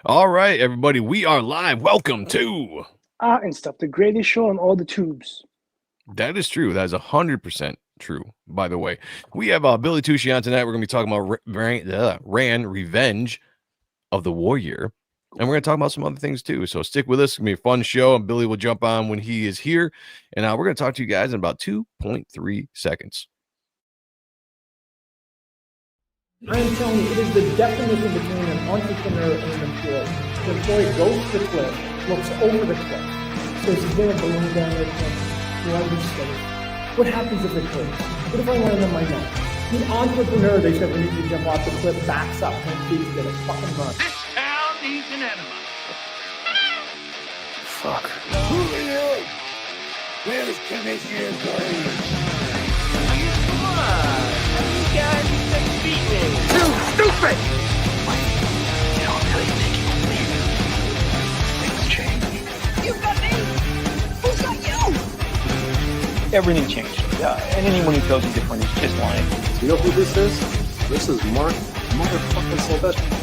All right, everybody, we are live. Welcome to. And stuff. The greatest show on all the tubes. That is true. That is 100% true. By the way, we have Billy Tucci on tonight. We're going to be talking about Ran Revenge of the Warrior. And we're going to talk about some other things too. So stick with us. It's going to be a fun show. And Billy will jump on when he is here. And we're going to talk to you guys in about 2.3 seconds. I'm telling you, it is the definition between an entrepreneur and an employee. The employee goes to the cliff, looks over the cliff, says, is there a balloon down there? Will I be safe? What happens if it hurts? What if I land on my neck? The entrepreneur, they said, we need to jump off the cliff, backs up 10 feet to get a fucking run. This town needs an enema. Fuck. Julio, where's Commissioner Green? You guys can beat me. Too stupid! You don't really think you can leave. Things change. You got me? Who's got you? Everything changed. And anyone who tells you different is just lying. You know who this is? This is Mark motherfucking Sylvester.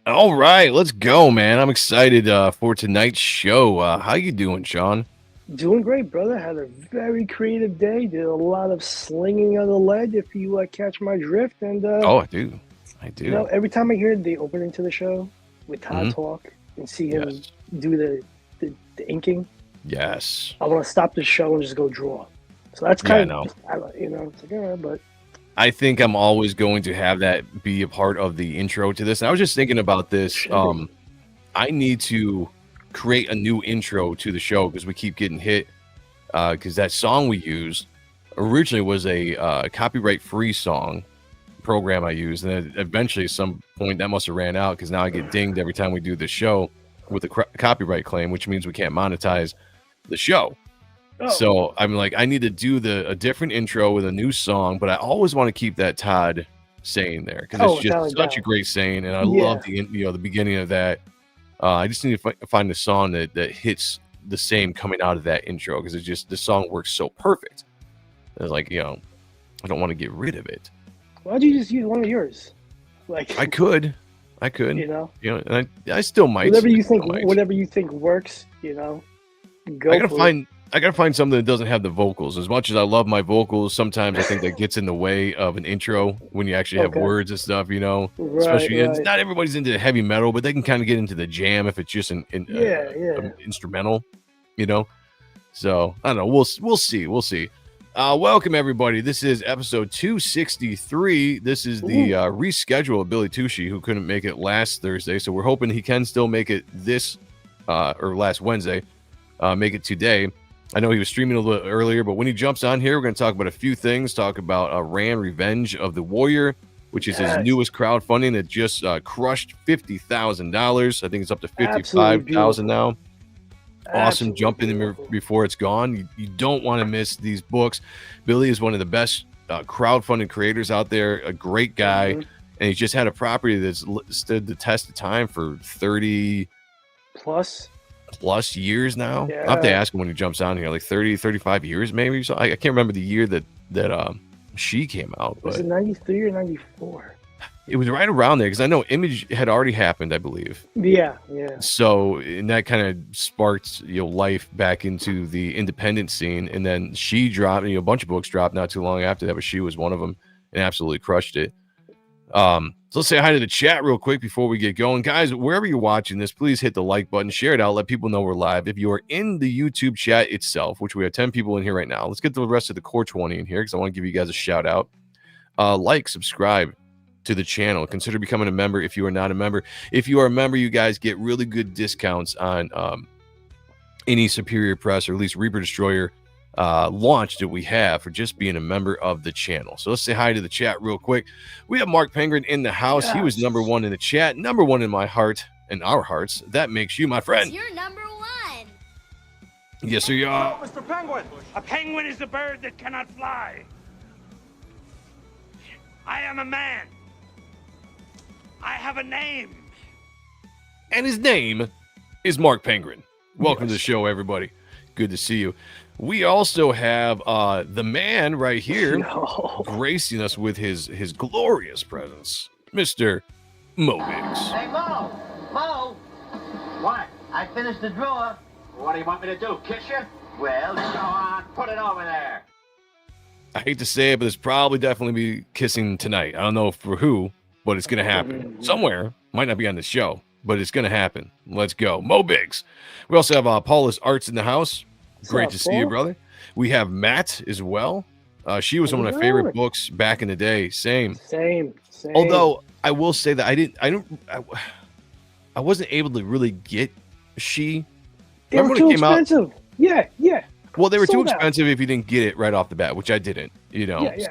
All right, let's go, man. I'm excited for tonight's show. How you doing, Sean? Doing great, brother. Had a very creative day. Did a lot of slinging of the lead, if you catch my drift. And I do. You know, every time I hear the opening to the show with Todd talk and see him do the inking, yes, I want to stop the show and just go draw. So that's kind of, it's like, all right, but I think I'm always going to have that be a part of the intro to this. And I was just thinking about this. I need to create a new intro to the show because we keep getting hit. Because that song we used originally was a copyright-free song program I used, and then eventually at some point that must have ran out because now I get dinged every time we do the show with a copyright claim, which means we can't monetize the show. So I'm like, I need to do a different intro with a new song, but I always want to keep that Todd saying there because it's just such a great saying, and I love the beginning of that. I just need to find a song that hits the same coming out of that intro because it's just the song works so perfect. It's like, I don't want to get rid of it. Why'd you just use one of yours? Like I could, and I still might. Whatever you think works, go. I gotta find something that doesn't have the vocals. As much as I love my vocals, sometimes I think that gets in the way of an intro when you actually have words and stuff. Especially not everybody's into heavy metal, but they can kind of get into the jam if it's just an instrumental. So I don't know. We'll see. Welcome everybody. This is episode 263. This is the reschedule of Billy Tucci, who couldn't make it last Thursday. So we're hoping he can still make it this or last Wednesday. Make it today. I know he was streaming a little earlier, but when he jumps on here, we're going to talk about a few things. Talk about Ran Revenge of the Warrior, which is his newest crowdfunding that just crushed $50,000. I think it's up to $55,000 now. Awesome. Jump in there before it's gone. You don't want to miss these books. Billy is one of the best crowdfunding creators out there, a great guy, and he's just had a property that's stood the test of time for 30 plus plus years now. Yeah. I'll have to ask him when he jumps on here, like 30, 35 years maybe. So I can't remember the year that She came out. But was it 93 or 94? It was right around there because I know Image had already happened, I believe. Yeah. So, and that kind of sparked, life back into the independent scene. And then She dropped, a bunch of books dropped not too long after that, but She was one of them and absolutely crushed it. So let's say hi to the chat real quick before we get going. Guys, wherever you're watching this, please hit the like button, share it out, let people know we're live. If you are in the YouTube chat itself, which we have 10 people in here right now, let's get the rest of the core 20 in here because I want to give you guys a shout out. Like, subscribe to the channel. Consider becoming a member if you are not a member. If you are a member, you guys get really good discounts on any Superior Press or at least Reaper Destroyer launch that we have for just being a member of the channel. So let's say hi to the chat real quick. We have Mark Penguin in the house. Yes. He was number one in the chat, number one in my heart and our hearts. That makes you my friend. You're number one. Yes, sir, you are. Oh, Mr. Penguin. A penguin is a bird that cannot fly. I am a man. I have a name. And his name is Mark Penguin. Welcome to the show, everybody. Good to see you. We also have the man right here gracing us with his glorious presence, Mr. Mo Biggs. Hey, Mo! Mo! What? I finished the drawer. What do you want me to do, kiss you? Well, go on, put it over there. I hate to say it, but it's probably definitely be kissing tonight. I don't know for who, but it's going to happen. Somewhere. Might not be on the show, but it's going to happen. Let's go. Mo Biggs. We also have Paulus Arts in the house. Great to see you, brother. We have Matt as well. She was one of my favorite books back in the day. Same. Although I will say that I wasn't able to really get She. They were too expensive. Yeah. Well, they were too expensive if you didn't get it right off the bat, which I didn't,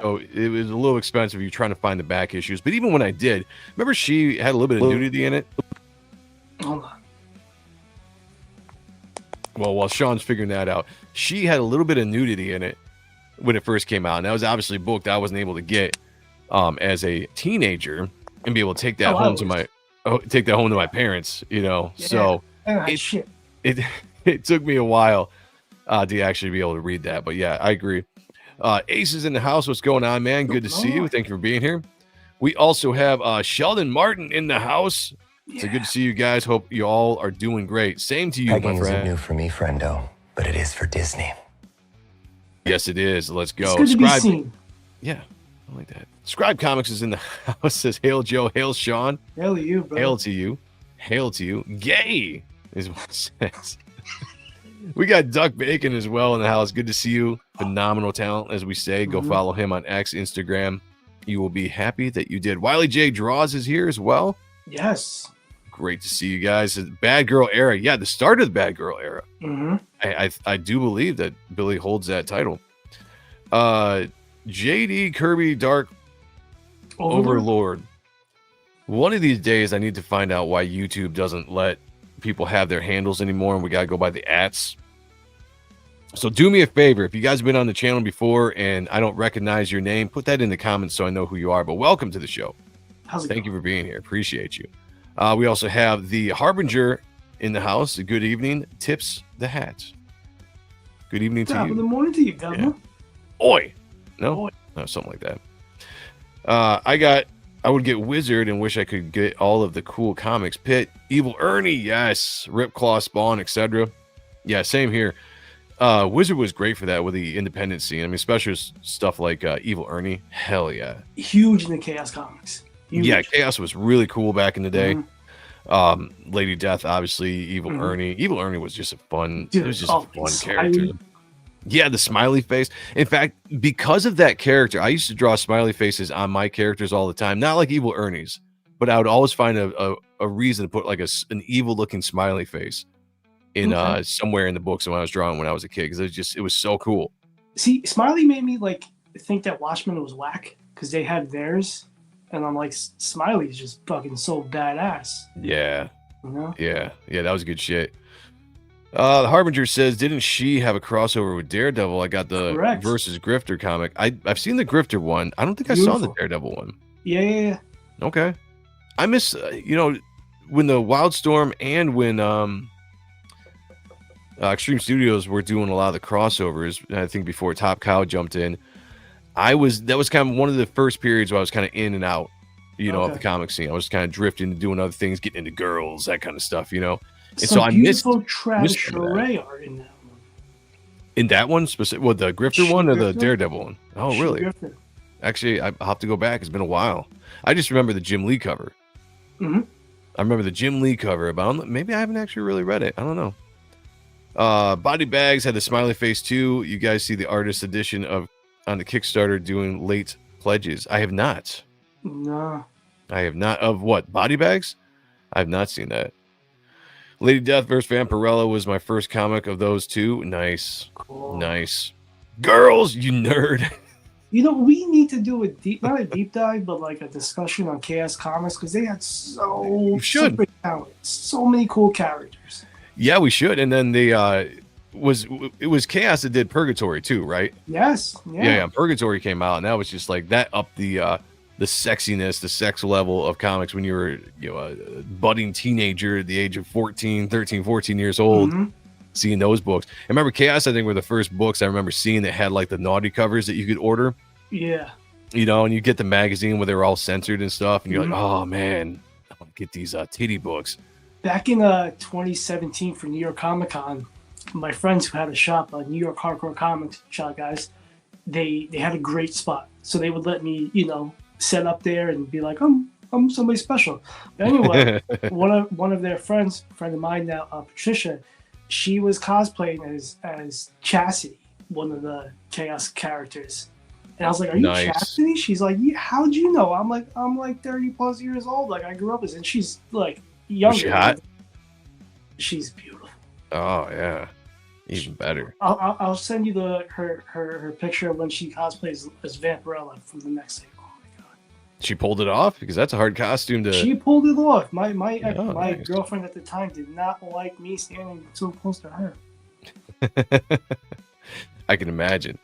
So it was a little expensive. You're trying to find the back issues. But even when I did, remember She had a little bit of nudity in it? Hold on. Well, while Sean's figuring that out, She had a little bit of nudity in it when it first came out. And that was obviously a book that I wasn't able to get as a teenager and be able to take that home to my parents, So it took me a while to actually be able to read that. But yeah, I agree. Ace is in the house. What's going on, man? Good to see you. Thank you for being here. We also have Sheldon Martin in the house. So good to see you guys. Hope you all are doing great. Same to you, my friend. Isn't new for me, friendo, but it is for Disney. Yes, it is. Let's go. It's good to be seen. Yeah, I like that. Scribe Comics is in the house. Says, hail Joe, hail Sean. Hail to you, bro. Hail to you. Hail to you. Gay is what it says. We got Duck Bacon as well in the house. Good to see you. Phenomenal talent, as we say. Go follow him on X, Instagram. You will be happy that you did. Wiley J. Draws is here as well. Yes. Great to see you guys. Bad Girl Era. Yeah, the start of the Bad Girl Era. I do believe that Billy holds that title. JD Kirby Dark Overlord. One of these days, I need to find out why YouTube doesn't let people have their handles anymore, and we got to go by the ats. So do me a favor. If you guys have been on the channel before and I don't recognize your name, put that in the comments so I know who you are. But welcome to the show. Thank you for being here. Appreciate you. We also have the Harbinger in the house. Good evening. Tips the hat. Good evening to you. Top of the morning to you, Governor. Yeah. Oi. No? Oi. No, something like that. I would get Wizard and wish I could get all of the cool comics. Pit, Evil Ernie, yes. Ripclaw, Spawn, etc. Yeah, same here. Wizard was great for that with the independent scene. I mean, especially stuff like Evil Ernie. Hell yeah. Huge in the Chaos Comics. Huge. Yeah, Chaos was really cool back in the day. Lady Death, obviously, Evil Ernie. Evil Ernie was just a fun, it was just a fun character. Yeah, the smiley face. In fact, because of that character, I used to draw smiley faces on my characters all the time. Not like Evil Ernie's, but I would always find a reason to put like an evil looking smiley face in somewhere in the books when I was drawing when I was a kid, because it was so cool. See, Smiley made me like think that Watchmen was whack because they had theirs. And I'm like, Smiley's just fucking so badass. Yeah. You know? Yeah, that was good shit. The Harbinger says, didn't She have a crossover with Daredevil? I got the versus Grifter comic. I've seen the Grifter one. I don't think I saw the Daredevil one. Yeah. Okay. I miss, when the Wildstorm and when Extreme Studios were doing a lot of the crossovers. I think before Top Cow jumped in, that was kind of one of the first periods where I was kind of in and out, of the comic scene. I was kind of drifting, doing other things, getting into girls, that kind of stuff, And so I missed Travis Charest art in that one. In that one specific, well, the Grifter one or the Grifter? Daredevil one? Oh, really? Grifter. Actually, I'll have to go back. It's been a while. I just remember the Jim Lee cover. Mm-hmm. I remember the Jim Lee cover, but maybe I haven't actually really read it. I don't know. Body Bags had the smiley face too. You guys see the artist edition on the Kickstarter doing late pledges. I have not. No. I have not. Of what? Body Bags? I have not seen that. Lady Death vs. Vampirella was my first comic of those two. Nice. Cool. Nice. Girls, you nerd. We need to do not a deep dive, but like a discussion on Chaos Comics because they had so many cool characters. Yeah, we should. And then it was Chaos that did Purgatory too, right? Yes. Yeah. Purgatory came out, and that was just like that upped the sexiness, the sex level of comics when you were a budding teenager at the age of 13, 14 years old. Mm-hmm. Seeing those books. I remember Chaos, I think, were the first books I remember seeing that had like the naughty covers that you could order. Yeah. And you get the magazine where they were all censored and stuff, and you're like, oh man, I want to get these titty books. Back in 2017 for New York Comic Con, my friends who had a shop, New York Hardcore Comics shop guys, they had a great spot. So they would let me, set up there and be like, I'm somebody special. But anyway, one of their friends, a friend of mine now, Patricia, she was cosplaying as Chastity, one of the Chaos characters. And I was like, are you Chastity? She's like, yeah, how'd you know? I'm like 30 plus years old. Like I grew up as, and she's like younger. Was she hot? She's beautiful. Oh yeah. Even better. I'll send you her picture of when she cosplays as Vampirella from the next day. Oh my god. She pulled it off? Because that's a hard costume to... She pulled it off. My nice. girlfriend at the time did not like me standing so close to her. I can imagine.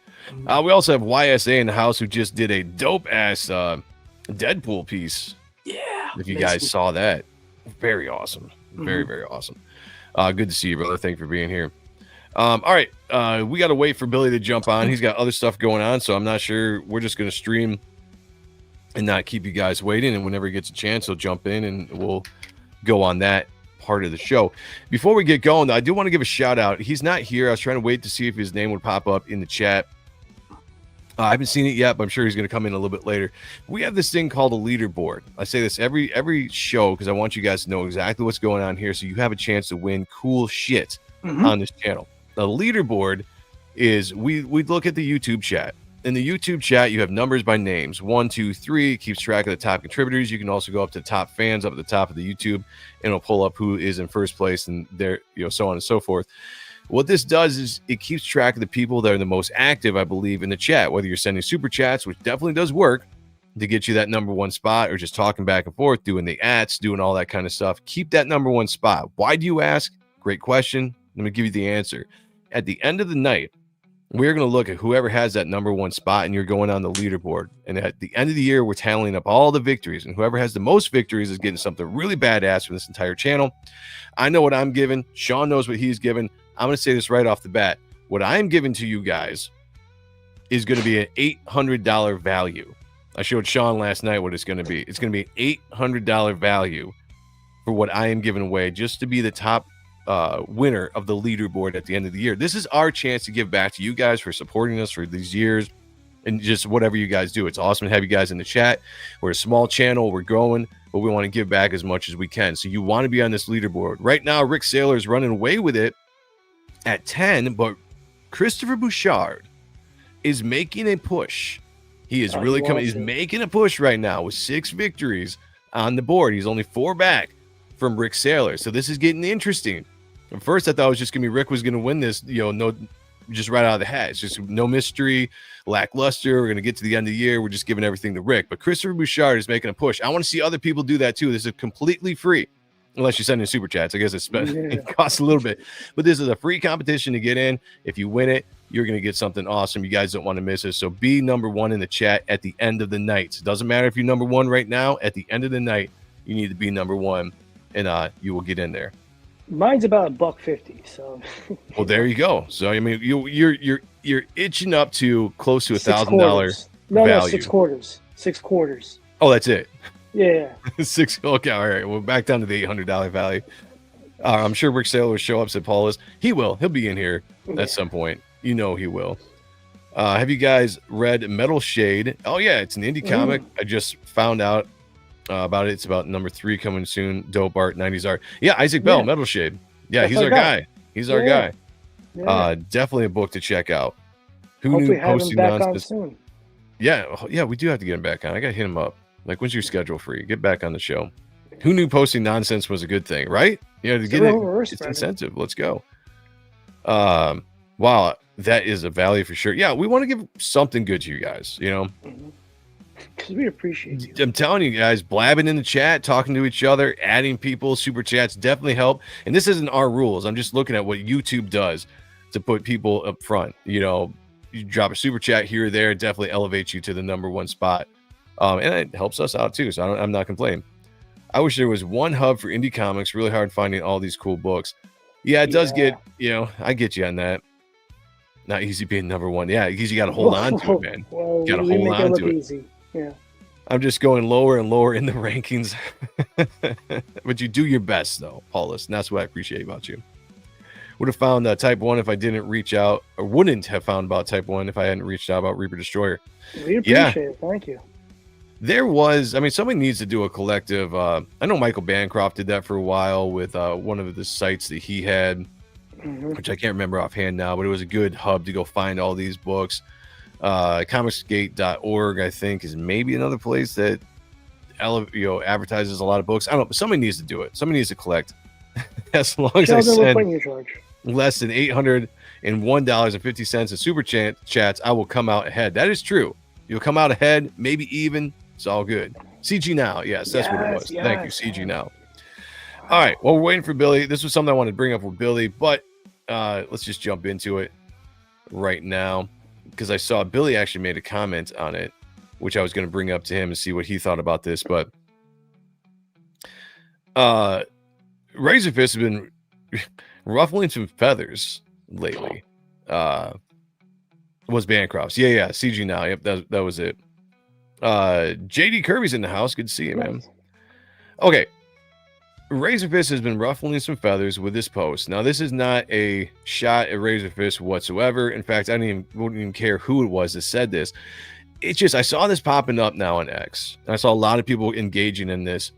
We also have YSA in the house who just did a dope-ass Deadpool piece. Yeah. If you guys saw that. Very awesome. Very, very awesome. Good to see you, brother. Thank you for being here. All right. We got to wait for Billy to jump on. He's got other stuff going on, so I'm not sure. We're just going to stream and not keep you guys waiting. And whenever he gets a chance, he'll jump in and we'll go on that part of the show. Before we get going, though, I do want to give a shout out. He's not here. I was trying to wait to see if his name would pop up in the chat. I haven't seen it yet, but I'm sure he's going to come in a little bit later. We have this thing called a leaderboard. I say this every show because I want you guys to know exactly what's going on here so you have a chance to win cool shit on this channel. The leaderboard is we look at the YouTube chat. In the YouTube chat, you have numbers by names. 1, 2, 3 keeps track of the top contributors. You can also go up to top fans up at the top of the YouTube, and it'll pull up who is in first place and there, so on and so forth. What this does is it keeps track of the people that are the most active, I believe, in the chat, whether you're sending super chats, which definitely does work to get you that number one spot, or just talking back and forth, doing the ats, doing all that kind of stuff. Keep that number one spot. Why do you ask? Great question. Let me give you the answer. At the end of the night, we're going to look at whoever has that number one spot, and you're going on the leaderboard. And at the end of the year, we're tallying up all the victories, and whoever has the most victories is getting something really badass from this entire channel. I know what I'm giving. Sean knows what he's given. I'm going to say this right off the bat. What I'm giving to you guys is going to be an $800 value. I showed Sean last night what it's going to be. It's going to be an $800 value for what I am giving away just to be the top winner of the leaderboard at the end of the year. This is our chance to give back to you guys for supporting us for these years and just whatever you guys do. It's awesome to have you guys in the chat. We're a small channel. We're growing, but we want to give back as much as we can. So you want to be on this leaderboard. Right now, Rick Saylor is running away with it at 10, but Christopher Bouchard is making a push. He is really coming. He's making a push right now with 6 victories on the board. He's only 4 back from Rick Saylor. So this is getting interesting. At first, I thought it was just going to be Rick was going to win this, no, just right out of the hat. It's just no mystery, lackluster. We're going to get to the end of the year. We're just giving everything to Rick. But Christopher Bouchard is making a push. I want to see other people do that too. This is completely free. Unless you send in super chats. I guess it costs a little bit. But this is a free competition to get in. If you win it, you're going to get something awesome. You guys don't want to miss it. So be number one in the chat at the end of the night. It doesn't matter if you're number one right now. At the end of the night, you need to be number one, and you will get in there. Mine's about $1.50. So. Well, there you go. So I mean, you're itching up to close to $1,000 No, value. 6 quarters. 6 quarters. Oh, that's it. Yeah. Six. Okay, all right. We're back down to the $800 value. I'm sure Rick Saylor will show up. Said Paul is. He will. He'll be in here at some point. You know he will. Have you guys read Metal Shade? Oh yeah, it's an indie comic. I just found out about it. It's about number 3 coming soon. Dope art, 90s art. Yeah, Isaac Bell, Metal Shade. Yeah, That's he's our guy. He's our guy. Yeah. Definitely a book to check out. Who Hopefully knew have him posting back on nonsense? soon. Yeah, we do have to get him back on. I gotta hit him up. Like, when's your schedule free? Get back on the show. Who knew posting nonsense was a good thing, right? You know, to get it, it's incentive. Let's go. Wow, that is a value for sure. Yeah, we want to give something good to you guys, you know. Because we appreciate you. I'm telling you guys, blabbing in the chat, talking to each other, adding people, super chats definitely help. And this isn't our rules. I'm just looking at what YouTube does to put people up front. You know, you drop a super chat here or there, it definitely elevates you to the #1 spot. And it helps us out too. So I'm not complaining. I wish there was one hub for indie comics. Really hard finding all these cool books. Yeah, it does get, you know, I get you on that. Not easy being #1. Yeah, because you got to hold on to it, man. Well, you got to hold on to it. Easy. Yeah. I'm just going lower and lower in the rankings. But you do your best, though, Paulus. And that's what I appreciate about you. Would have found Type 1 if I didn't reach out, or wouldn't have found about Type 1 if I hadn't reached out about Reaper Destroyer. We appreciate it. Thank you. There was, I mean, somebody needs to do a collective. I know Michael Bancroft did that for a while with one of the sites that he had, which I can't remember offhand now, but it was a good hub to go find all these books. Comicsgate.org, I think, is maybe another place that advertises a lot of books. I don't know, but somebody needs to do it. Somebody needs to collect. As long as I send less than $801.50 in super chats, I will come out ahead. That is true. You'll come out ahead, maybe even. It's all good. CG Now. Yes, that's what it was. Yes. Thank you, CG Now. All right. Well, we're waiting for Billy. This was something I wanted to bring up with Billy, but let's just jump into it right now because I saw Billy actually made a comment on it, which I was going to bring up to him and see what he thought about this. But Razorfist has been ruffling some feathers lately. Was Bancroft's. Yeah. CG Now. Yep, that was it. JD Kirby's in the house. Good to see you, man. Okay. Razorfist has been ruffling some feathers with this post. Now, this is not a shot at Razorfist whatsoever. In fact, I wouldn't even care who it was that said this. It's just, I saw this popping up now on X. I saw a lot of people engaging in this.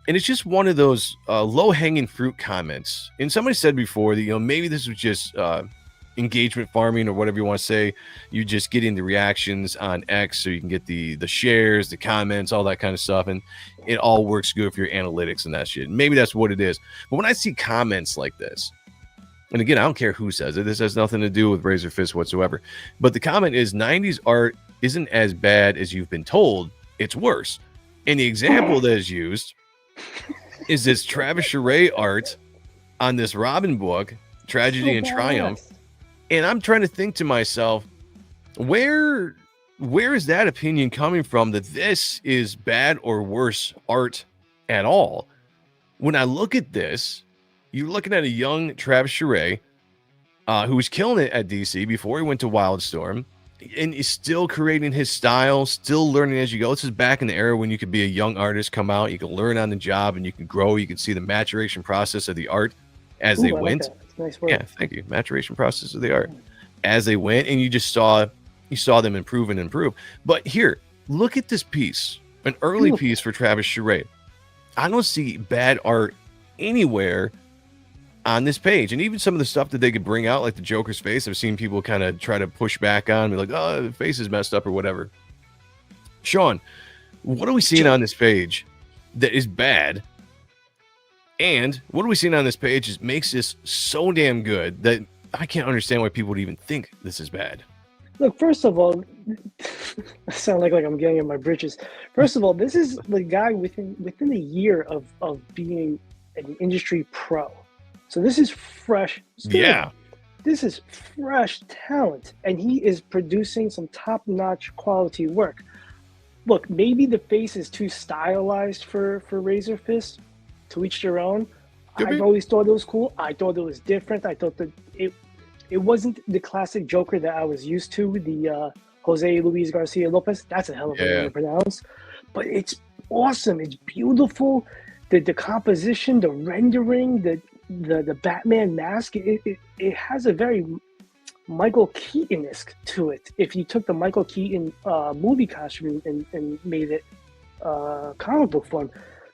And it's just one of those low-hanging fruit comments. And somebody said before that, you know, maybe this was just engagement farming or whatever you want to say. You just getting the reactions on X so you can get the shares, the comments, all that kind of stuff. And it all works good for your analytics and that shit. Maybe that's what it is. But when I see comments like this, and again, I don't care who says it. This has nothing to do with Razorfist whatsoever. But the comment is 90s art isn't as bad as you've been told. It's worse. And the example that is used is this Travis Charest art on this Robin book, Tragedy and Triumph. And I'm trying to think to myself, where is that opinion coming from that this is bad or worse art at all? When I look at this, you're looking at a young Travis Charest who was killing it at DC before he went to Wildstorm, and is still creating his style, still learning as you go. This is back in the era when you could be a young artist, come out, you can learn on the job, and you can grow. You can see the maturation process of the art as they went. Nice work. Yeah, thank you. Maturation process of the art as they went, and you saw them improve and improve. But here, look at this piece, an early piece for Travis Charest. I don't see bad art anywhere on this page, and even some of the stuff that they could bring out, like the Joker's face, I've seen people kind of try to push back on, be like, "Oh, the face is messed up" or whatever. Sean, what are we seeing on this page that is bad? And what are we seeing on this page is makes this so damn good that I can't understand why people would even think this is bad. Look, first of all, I sound like I'm getting in my britches. First of all, this is the guy within a year of being an industry pro. So this is fresh. Yeah. This is fresh talent, and he is producing some top-notch quality work. Look, maybe the face is too stylized for Razorfist. To each their own. I've always thought it was cool. I thought it was different. I thought that it wasn't the classic Joker that I was used to, the Jose Luis Garcia Lopez. That's a hell of a name to pronounce. But it's awesome. It's beautiful. The composition, the rendering, the Batman mask, it has a very Michael Keaton-esque to it. If you took the Michael Keaton movie costume and made it comic book form,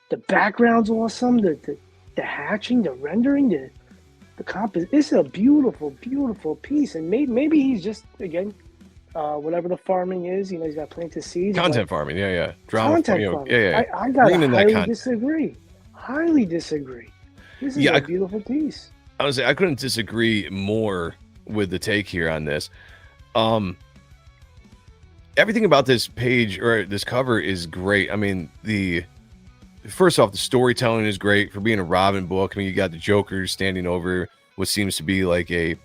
the background's awesome. The hatching, the rendering, the composition. It's a beautiful, beautiful piece. And maybe he's just, again, whatever the farming is, he's got planted seeds. Content farming, drama. Content farming. Yeah. I gotta highly disagree. This is a beautiful piece. Honestly, I couldn't disagree more with the take here on this. Everything about this page or this cover is great. I mean, first off, the storytelling is great for being a Robin book. I mean, you got the Joker standing over what seems to be like a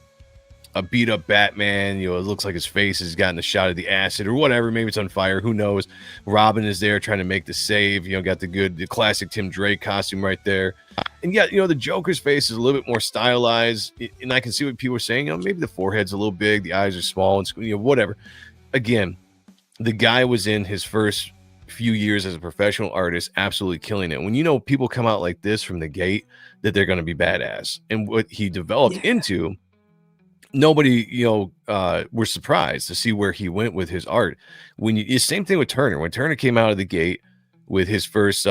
beat up Batman. It looks like his face has gotten a shot of the acid or whatever. Maybe it's on fire. Who knows? Robin is there trying to make the save. Got the classic Tim Drake costume right there. And the Joker's face is a little bit more stylized. And I can see what people are saying. Maybe the forehead's a little big, the eyes are small, and whatever. Again, the guy was in his first few years as a professional artist, absolutely killing it. When people come out like this from the gate, that they're going to be badass. And what he developed into, nobody, were surprised to see where he went with his art. Same thing with Turner. When Turner came out of the gate with his first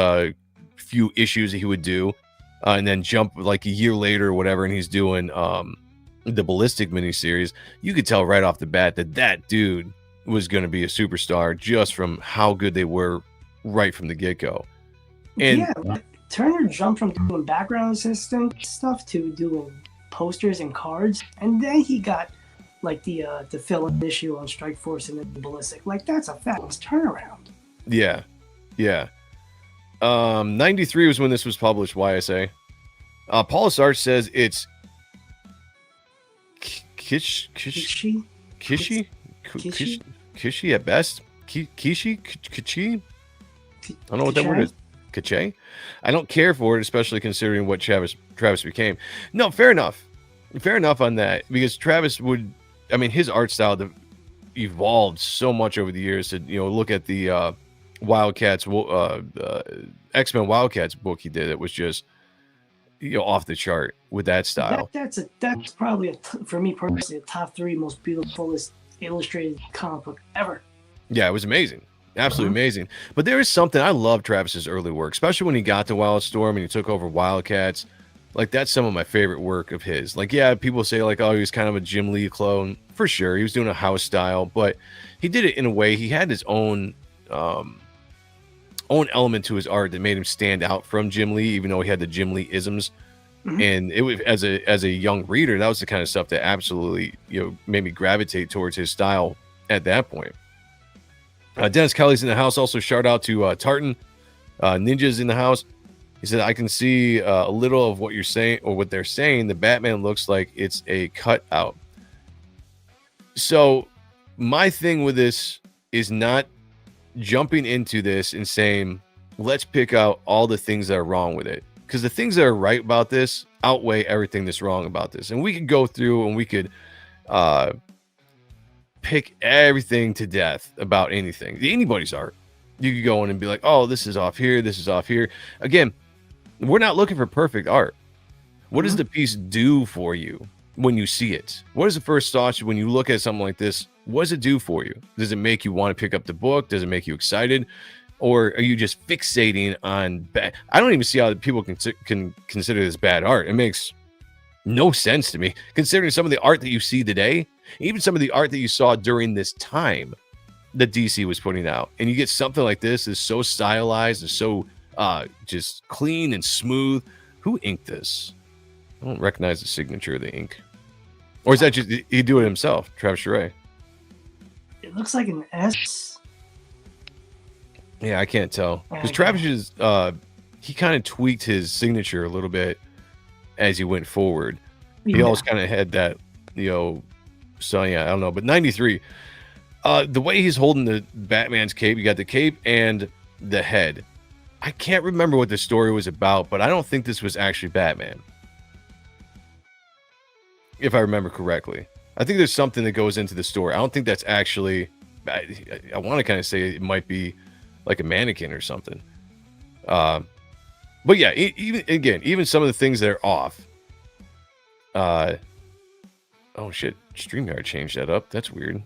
few issues that he would do, and then jump like a year later or whatever, and he's doing the Ballistic miniseries, you could tell right off the bat that dude was going to be a superstar just from how good they were right from the get-go. And Turner jumped from doing background assistant stuff to doing posters and cards, and then he got like the fill-in issue on Strike Force and then the Ballistic. Like, that's a fast turnaround. Yeah 93 was when this was published. YSA. Paul Sarge says it's Kishi at best. Kishi. I don't know what that word is. Kache. I don't care for it, especially considering what Travis became. No, fair enough on that, because Travis his art style evolved so much over the years. To look at the Wildcats, X-Men Wildcats book he did, it was just off the chart with that style. That's probably for me personally a top 3 most beautiful illustrated comic book ever. Yeah, it was amazing. Absolutely amazing. But there is something, I love Travis's early work, especially when he got to Wildstorm and he took over Wildcats. Like, that's some of my favorite work of his. Like, people say like, oh, he was kind of a Jim Lee clone. For sure, he was doing a house style, but he did it in a way. He had his own element to his art that made him stand out from Jim Lee, even though he had the Jim Lee isms. And it was, as a young reader, that was the kind of stuff that absolutely made me gravitate towards his style at that point. Dennis Kelly's in the house. Also, shout out to Tartan. Ninja's in the house. He said, I can see a little of what you're saying, or what they're saying. The Batman looks like it's a cutout. So my thing with this is not jumping into this and saying, let's pick out all the things that are wrong with it. Because the things that are right about this outweigh everything that's wrong about this. And we could go through and we could pick everything to death about anybody's art. You could go in and be like, oh, this is off here, this is off here. Again, we're not looking for perfect art. What does the piece do for you when you see it? What is the first thought when you look at something like this? What does it do for you? Does it make you want to pick up the book? Does it make you excited? Or are you just fixating on bad? I don't even see how people can consider this bad art. It makes no sense to me, considering some of the art that you see today, even some of the art that you saw during this time that DC was putting out. And you get something like this that's so stylized and so just clean and smooth. Who inked this? I don't recognize the signature of the ink. Or is that just he do it himself, Travis Charest? It looks like an S. Yeah, I can't tell. Because Travis is, he kind of tweaked his signature a little bit as he went forward. He always kind of had that, so yeah, I don't know. But 93, the way he's holding the Batman's cape, you got the cape and the head. I can't remember what the story was about, but I don't think this was actually Batman. If I remember correctly. I think there's something that goes into the story. I don't think that's actually... I want to kind of say it might be like a mannequin or something. But yeah, even some of the things that are off. Oh shit, StreamYard changed that up. That's weird.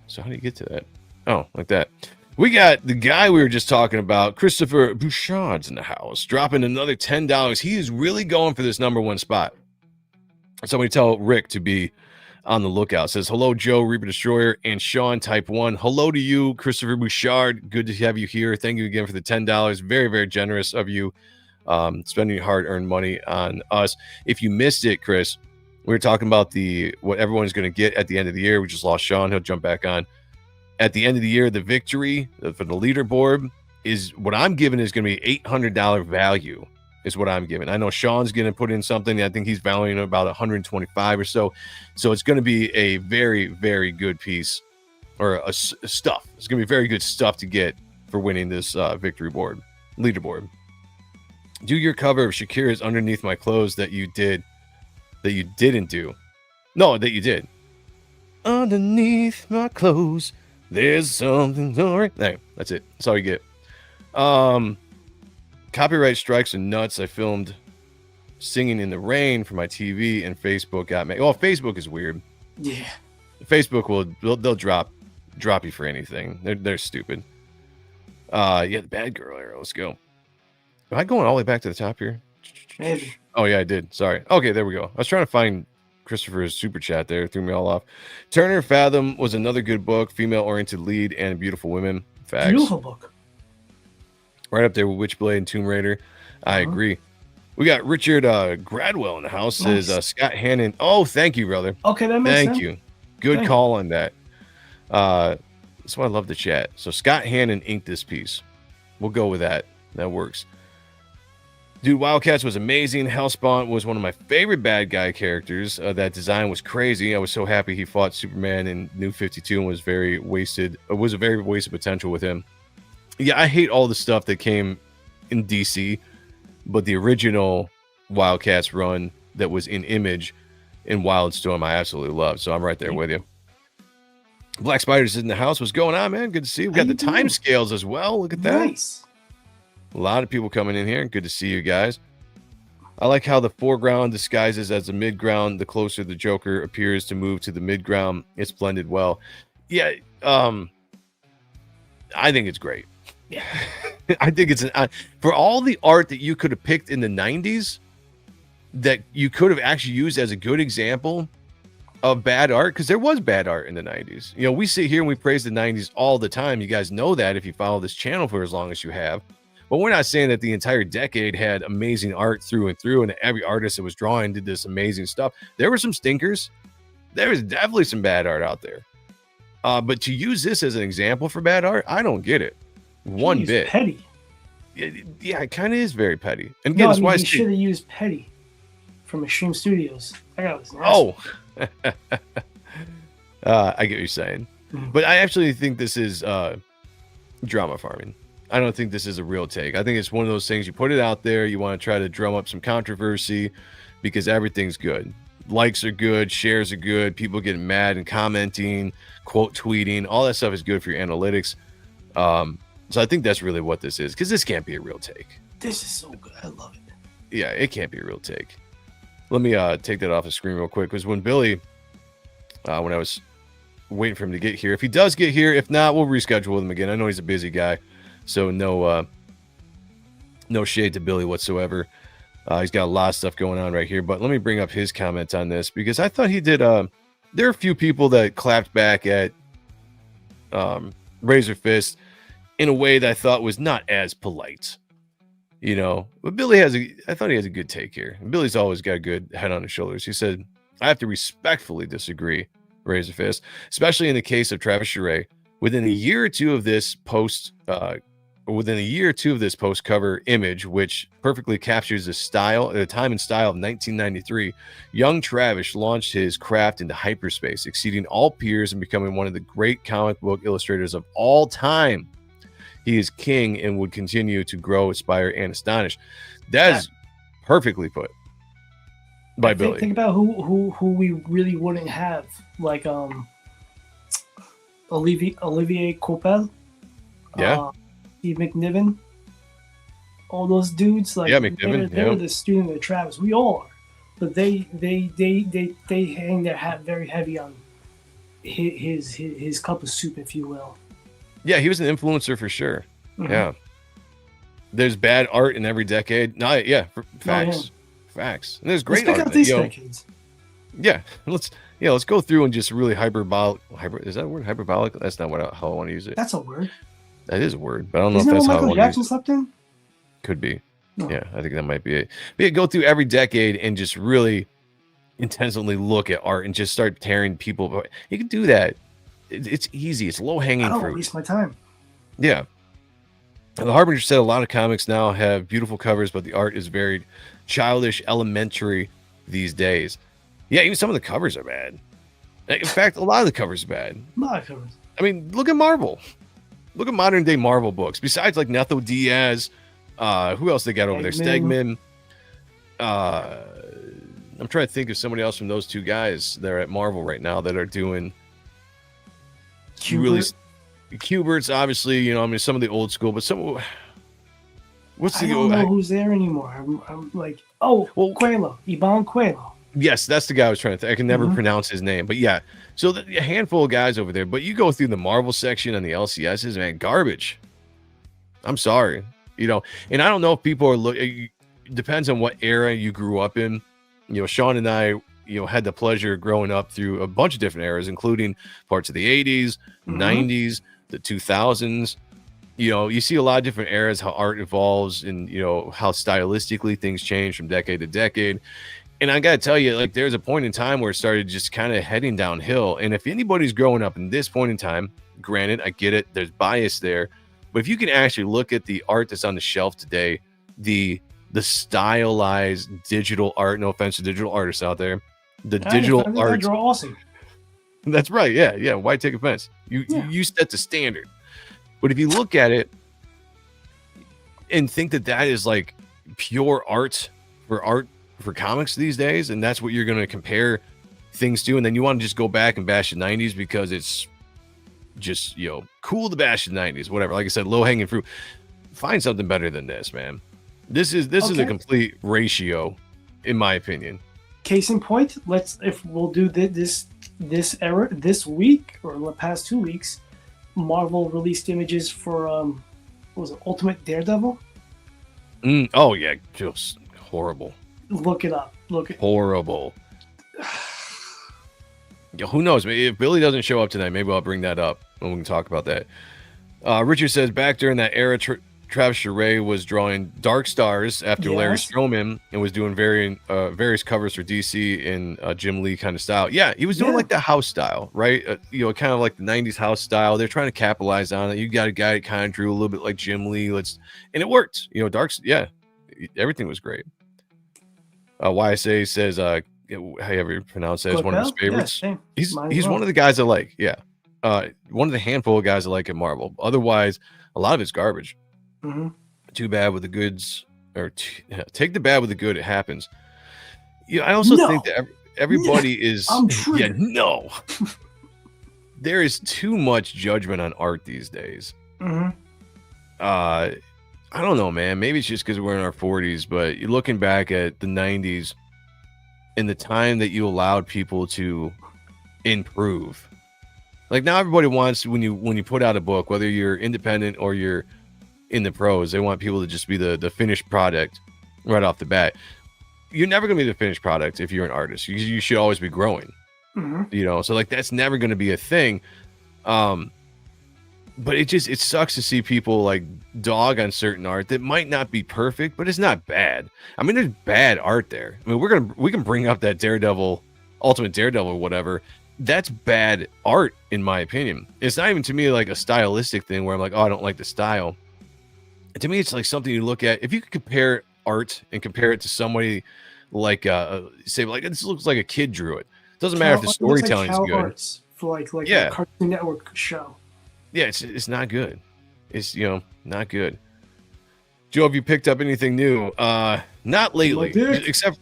So how do you get to that? Oh, like that. We got the guy we were just talking about, Christopher Bouchard's in the house, dropping another $10. He is really going for this #1 spot. Somebody tell Rick to be on the lookout. Says, hello, Joe, Reaper Destroyer, and Sean, Type 1. Hello to you, Christopher Bouchard. Good to have you here. Thank you again for the $10. Very, very generous of you spending your hard-earned money on us. If you missed it, Chris, we were talking about what everyone's going to get at the end of the year. We just lost Sean. He'll jump back on. At the end of the year, the victory for the leaderboard is what I'm giving is going to be $800 value is what I'm giving. I know Sean's going to put in something. I think he's valuing about 125 or so. So it's going to be a very, very good piece or a stuff. It's going to be very good stuff to get for winning this victory board, leaderboard. Do your cover of Shakira's Underneath My Clothes that you didn't do. No, that you did. Underneath my clothes, there's something. All right. There, that's it. That's all you get. Copyright strikes are nuts. I filmed singing in the rain for my TV, and Facebook got me. Well, Facebook is weird. Yeah. Facebook they'll drop you for anything. They're stupid. Yeah, the bad girl era. Let's go. Am I going all the way back to the top here? Maybe. Oh yeah, I did. Sorry. Okay, there we go. I was trying to find Christopher's super chat there. Threw me all off. Turner Fathom was another good book. Female-oriented lead and beautiful women. Facts. Beautiful book. Right up there with Witchblade and Tomb Raider. I agree. We got Richard Gradwell in the house. Says Scott Hannon. Oh, thank you, brother. Okay, that makes sense. Thank you. Good call on that. That's why I love the chat. So Scott Hannon inked this piece. We'll go with that. That works. Dude, Wildcats was amazing. Hellspawn was one of my favorite bad guy characters. That design was crazy. I was so happy he fought Superman in New 52 and was very wasted. It was a very wasted potential with him. Yeah, I hate all the stuff that came in DC, but the original Wildcats run that was in Image in Wildstorm, I absolutely love. So I'm right there with you. Black Spiders in the house. What's going on, man? Good to see you. We got the time scales as well. Look at that. Nice. A lot of people coming in here. Good to see you guys. I like how the foreground disguises as the mid-ground. The closer the Joker appears to move to the mid-ground, it's blended well. Yeah, I think it's great. Yeah. I think it's for all the art that you could have picked in the 90s that you could have actually used as a good example of bad art, because there was bad art in the 90s. You know, we sit here and we praise the 90s all the time. You guys know that if you follow this channel for as long as you have. But we're not saying that the entire decade had amazing art through and through, and every artist that was drawing did this amazing stuff. There were some stinkers. There was definitely some bad art out there. But to use this as an example for bad art, I don't get it. One bit. Petty. Yeah, it kind of is very petty. And again, that's why he should have used Petty from Extreme Studios. I got this. Oh, I get what you're saying, but I actually think this is drama farming. I don't think this is a real take. I think it's one of those things you put it out there. You want to try to drum up some controversy because everything's good. Likes are good, shares are good, people getting mad and commenting, quote tweeting, all that stuff is good for your analytics. So I think that's really what this is, because this can't be a real take. This is so good. I love it. Yeah, it can't be a real take. Let me take that off the screen real quick, because when Billy, when I was waiting for him to get here, if he does get here, if not, we'll reschedule with him again. I know he's a busy guy, so no shade to Billy whatsoever. He's got a lot of stuff going on right here, but let me bring up his comments on this, because I thought he did. There are a few people that clapped back at Razor Fist in a way that I thought was not as polite, you know. But Billy I thought he has a good take here. Billy's always got a good head on his shoulders. He said, "I have to respectfully disagree, Razor Fist, especially in the case of Travis Charest. Within a year or two of this post cover image, which perfectly captures the time and style of 1993, young Travis launched his craft into hyperspace, exceeding all peers and becoming one of the great comic book illustrators of all time. he is king and would continue to grow, aspire, and astonish. That's perfectly put by Billy. Think about who we really wouldn't have, like Olivier Coipel, Steve McNiven, all those dudes. Like they're the student of Travis. We all are, but they hang their hat very heavy on his cup of soup, if you will. Yeah, he was an influencer for sure. Mm-hmm. Yeah, there's bad art in every decade. No, facts. Facts. And there's great art. These decades. Yeah, let's go through and just really hyperbolic. Is that a word? Hyperbolic? That's not how I want to use it. That's a word. That is a word, but I don't know if that's how Michael Jackson slept in. Could be. No. Yeah, I think that might be it. But yeah, go through every decade and just really intensely look at art and just start tearing people. You can do that. It's easy. It's low hanging fruit. I don't waste my time. Yeah. And the Harbinger said a lot of comics now have beautiful covers, but the art is very childish, elementary these days. Yeah, even some of the covers are bad. In fact, a lot of the covers are bad. A lot of covers. I mean, look at Marvel. Look at modern day Marvel books. Besides like Netho Diaz, who else they got over there? Stegman. I'm trying to think of somebody else from those two guys that are at Marvel right now that are doing Kubert's, obviously, I mean, some of the old school, but some. I don't know who's there anymore. I'm like, Coelho, Iban Coelho. Yes, that's the guy I was trying to think. I can never pronounce his name, but yeah. So a handful of guys over there, but you go through the Marvel section and the LCSs, man, garbage. I'm sorry, and I don't know if people are looking. Depends on what era you grew up in. Sean and I, had the pleasure of growing up through a bunch of different eras, including parts of the 80s, 90s, the 2000s. You see a lot of different eras, how art evolves and, how stylistically things change from decade to decade. And I got to tell you, like, there's a point in time where it started just kind of heading downhill. And if anybody's growing up in this point in time, granted, I get it, there's bias there. But if you can actually look at the art that's on the shelf today, the stylized digital art, no offense to digital artists out there, digital art. Awesome. That's right. Yeah. Why take offense? You set the standard. But if you look at it and think that is like pure art for comics these days, and that's what you're going to compare things to, and then you want to just go back and bash the 90s because it's just, cool to bash the 90s, whatever. Like I said, low hanging fruit. Find something better than this, man. This is a complete ratio, in my opinion. Case in point, if we'll do this era this week or the past 2 weeks. Marvel released images for what was it, Ultimate Daredevil? Oh yeah, just horrible. Look it up. Horrible. Who knows? If Billy doesn't show up tonight, maybe I'll bring that up and we can talk about that. Richard says back during that era, Travis Charest was drawing Dark Stars after Larry Stroman and was doing various covers for DC in Jim Lee kind of style. Yeah, he was doing like the house style, right? Kind of like the 90s house style. They're trying to capitalize on it. You got a guy that kind of drew a little bit like Jim Lee. And it worked. Darks, everything was great. YSA says, however you pronounce that, is one of his favorites. Yeah, he's one of the guys I like. Yeah. One of the handful of guys I like at Marvel. Otherwise, a lot of it's garbage. Mm-hmm. Too bad with the goods, or take the bad with the good. It happens. I also think that everybody is. No. There is too much judgment on art these days. Mm-hmm. I don't know, man. Maybe it's just because we're in our 40s, but you're looking back at the 90s and the time that you allowed people to improve. Like now, everybody wants when you put out a book, whether you're independent or you're in the pros, they want people to just be the finished product right off the bat. You're never going to be the finished product if you're an artist. You should always be growing. Mm-hmm. So like that's never going to be a thing. But it sucks to see people like dog on certain art that might not be perfect, but it's not bad. I mean, there's bad art there. I mean, we can bring up that Daredevil, Ultimate Daredevil, or whatever. That's bad art, in my opinion. It's not even to me like a stylistic thing where I'm like, oh, I don't like the style. To me, it's like something you look at. If you could compare art and compare it to somebody like, say, like this looks like a kid drew it. Doesn't matter if the storytelling is good. Arts for like a Cartoon Network show. Yeah, it's not good. is, not good. Joe, have you picked up anything new? Not lately, except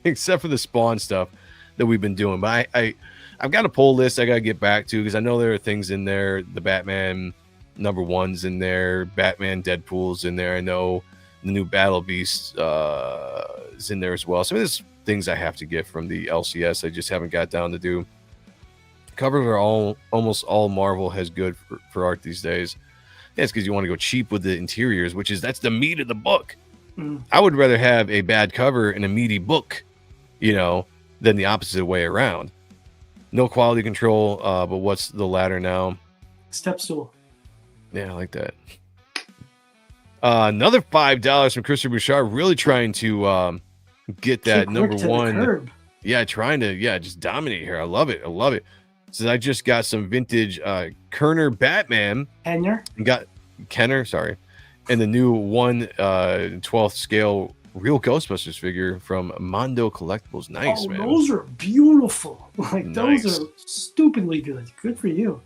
except for the Spawn stuff that we've been doing. But I've got a poll list I got to get back to because I know there are things in there. The Batman #1's in there. Batman Deadpool's in there. I know the new Battle Beast is in there as well. So there's things I have to get from the LCS I just haven't got down to do. Covers are almost all Marvel has good for art these days. Yeah, it's because you want to go cheap with the interiors, that's the meat of the book. I would rather have a bad cover and a meaty book, than the opposite way around. No quality control, but what's the latter now? Step stool. Yeah, I like that. Another $5 from Christopher Bouchard, really trying to get that #1. Yeah, trying to just dominate here. I love it. Says I just got some vintage Kerner Batman. Kenner, sorry. And the new 1/12 scale real Ghostbusters figure from Mondo Collectibles. Nice, man. Those are beautiful. Nice. Those are stupidly good. Good for you.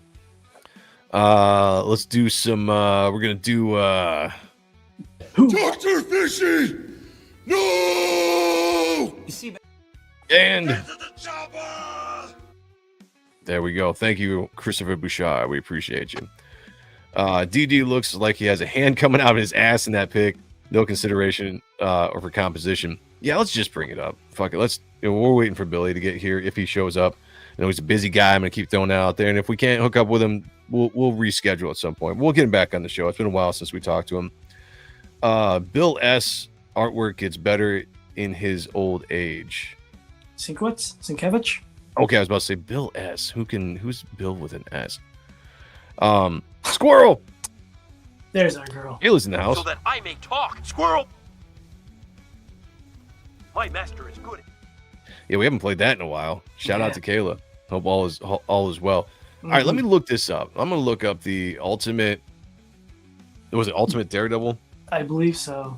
Let's do some we're gonna do Dr. Fishy! No! And there we go. Thank you, Christopher Bouchard. We appreciate you. DD looks like he has a hand coming out of his ass in that pic. No consideration or for composition. Yeah, let's just bring it up. Fuck it. We're waiting for Billy to get here if he shows up. He's a busy guy. I'm gonna keep throwing that out there, and if we can't hook up with him, we'll reschedule at some point. We'll get him back on the show. It's been a while since we talked to him. Bill S. artwork gets better in his old age. Sienkiewicz? Okay, I was about to say Bill S. Who's Bill with an S? Squirrel. There's our girl. Kayla's in the house. So that I may talk. Squirrel. My master is good. Yeah, we haven't played that in a while. Shout out to Kayla. Hope all is well. All right, let me look this up. I'm gonna look up the Ultimate. Was it Ultimate Daredevil? I believe so.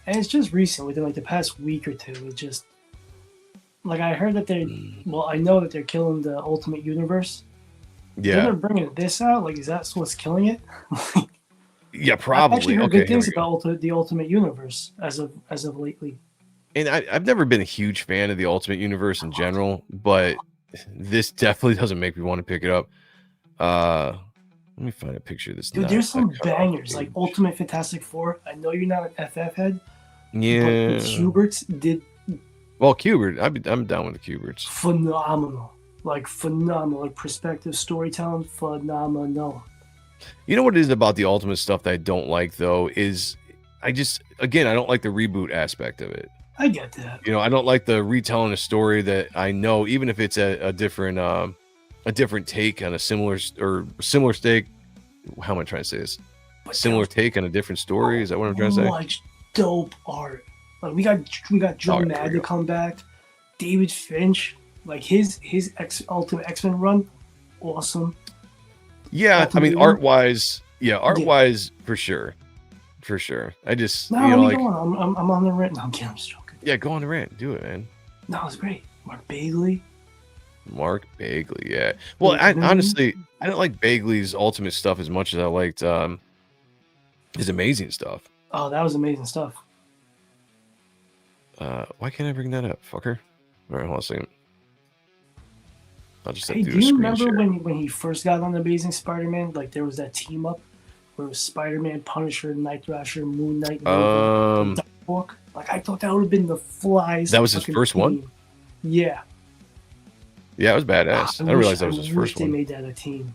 And it's just recent, within the past week or two. It just I heard that I know that they're killing the Ultimate Universe. Yeah. They're bringing this out. Is that what's killing it? Yeah, probably. I've actually heard good things about the Ultimate Universe as of lately. And I've never been a huge fan of the Ultimate Universe in general, but this definitely doesn't make me want to pick it up. Let me find a picture of this. Dude, there's some bangers like Ultimate Fantastic Four. I know you're not an FF head. Yeah. But Kubert's did. Well, Kubert, I'm down with the Kuberts. Phenomenal. Phenomenal. Perspective storytelling, phenomenal. You know what it is about the Ultimate stuff that I don't like, though, is I don't like the reboot aspect of it. I get that. I don't like the retelling a story that I know, even if it's a different take on a similar stake. How am I trying to say this? Similar take on a different story. Is that what I'm trying to say? Much dope art. We got Joe Mad to come back. David Finch, his Ultimate X-Men run, awesome. Yeah, art wise, for sure. I just I'm on the rant. No, I'm kidding. I'm just joking. Yeah, go on the rant. Do it, man. No, it's great. Mark Bagley, yeah. Well, honestly, I don't like Bagley's Ultimate stuff as much as I liked his Amazing stuff. Oh, that was amazing stuff. Why can't I bring that up, fucker? All right, hold on a second. I'll just do you remember when he first got on Amazing Spider-Man? There was that team up where it was Spider-Man, Punisher, Night Thrasher, Moon Knight, Dark. I thought that would have been the flies. That was his first one? Yeah. Yeah, it was badass. I didn't realize that was his first one. They made that a team.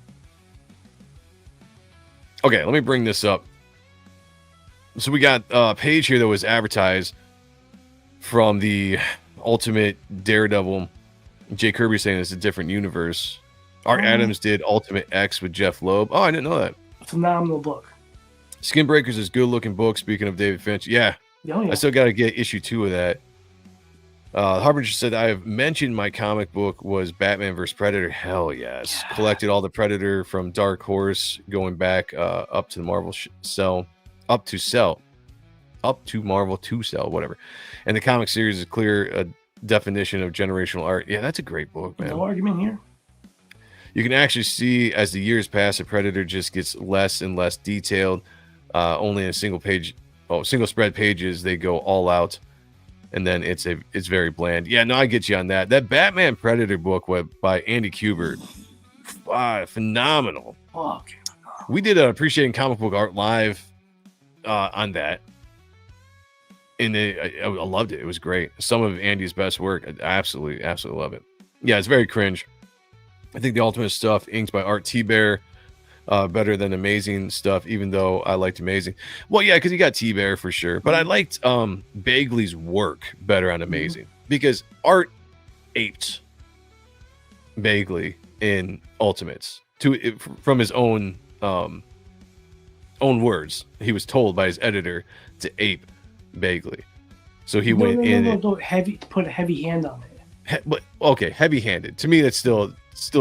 Okay, let me bring this up. So we got a page here that was advertised from the Ultimate Daredevil. Jay Kirby saying it's a different universe. Art Adams did Ultimate X with Jeff Loeb. Oh, I didn't know that. Phenomenal book. Skin Breakers is a good looking book. Speaking of David Finch, yeah. I still got to get issue 2 of that. Harbinger said, I have mentioned my comic book was Batman vs. Predator. Hell yes. Yeah. Collected all the Predator from Dark Horse going back up to the Marvel up to Marvel to Cell, whatever. And the comic series is clear definition of generational art. Yeah, that's a great book, man. No argument here. You can actually see as the years pass, the Predator just gets less and less detailed. Only in single spread pages, they go all out, and then it's very bland. Yeah, no, I get you on that. That Batman Predator book by Andy Kubert, phenomenal. Fuck. We did an Appreciating Comic Book Art live on that, and I loved it. It was great. Some of Andy's best work. I absolutely love it. Yeah, it's very cringe. I think the Ultimate stuff inked by Art T-Bear better than Amazing stuff, even though I liked Amazing. Well, yeah, because you got T-Bear for sure, but I liked Bagley's work better on Amazing because Art aped Bagley in Ultimates from his own words. He was told by his editor to ape Bagley, so he went in. Put a heavy hand on it. But okay, heavy-handed. To me, that's still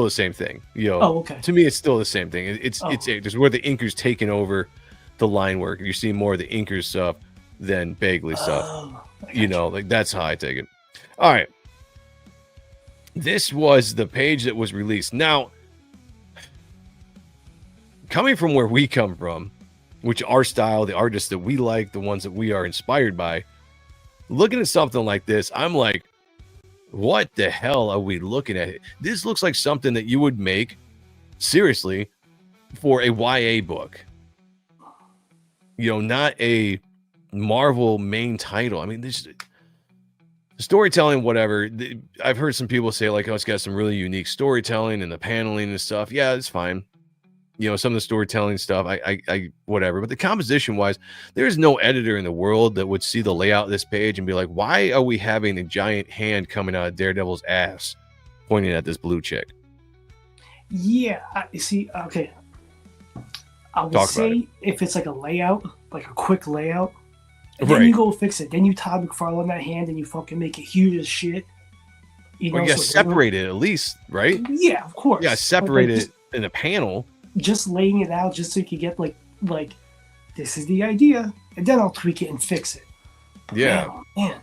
the same thing. Oh, okay. To me, it's still the same thing. It's there's where the inker's taking over the line work. You're seeing more of the inker's stuff than Bagley stuff. Like that's how I take it. All right. This was the page that was released. Now, coming from where we come from, which our style, the artists that we like, the ones that we are inspired by, looking at something like this, I'm like, what the hell are we looking at? This looks like something that you would make seriously for a YA book. Not a Marvel main title. I mean, this storytelling, whatever. I've heard some people say like, oh, it's got some really unique storytelling and the paneling and stuff. Yeah, it's fine. Some of the storytelling stuff, I whatever. But the composition wise, there's no editor in the world that would see the layout of this page and be like, why are we having a giant hand coming out of Daredevil's ass pointing at this blue chick? Yeah, see, okay. I would say if it's like a layout, like a quick layout, and then you go fix it. Then you Todd McFarlane that hand and you fucking make it huge as shit. Separate it at least, right? Yeah, of course. Yeah, separate it in a panel. Just laying it out just so you can get like this is the idea, and then I'll tweak it and fix it. Yeah. Man.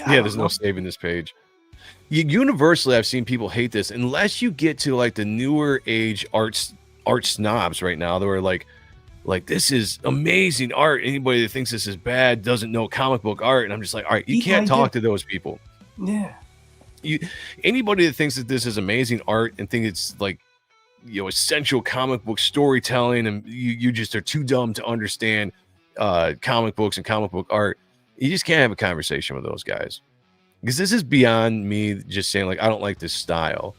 There's no saving this page. Universally, I've seen people hate this unless you get to like the newer age art snobs right now. They were like this is amazing art. Anybody that thinks this is bad doesn't know comic book art. And I'm just like, all right, you can't talk to those people. Yeah. Anybody that thinks that this is amazing art and think it's like essential comic book storytelling, and you just are too dumb to understand comic books and comic book art, you just can't have a conversation with those guys, because this is beyond me just saying like I don't like this style.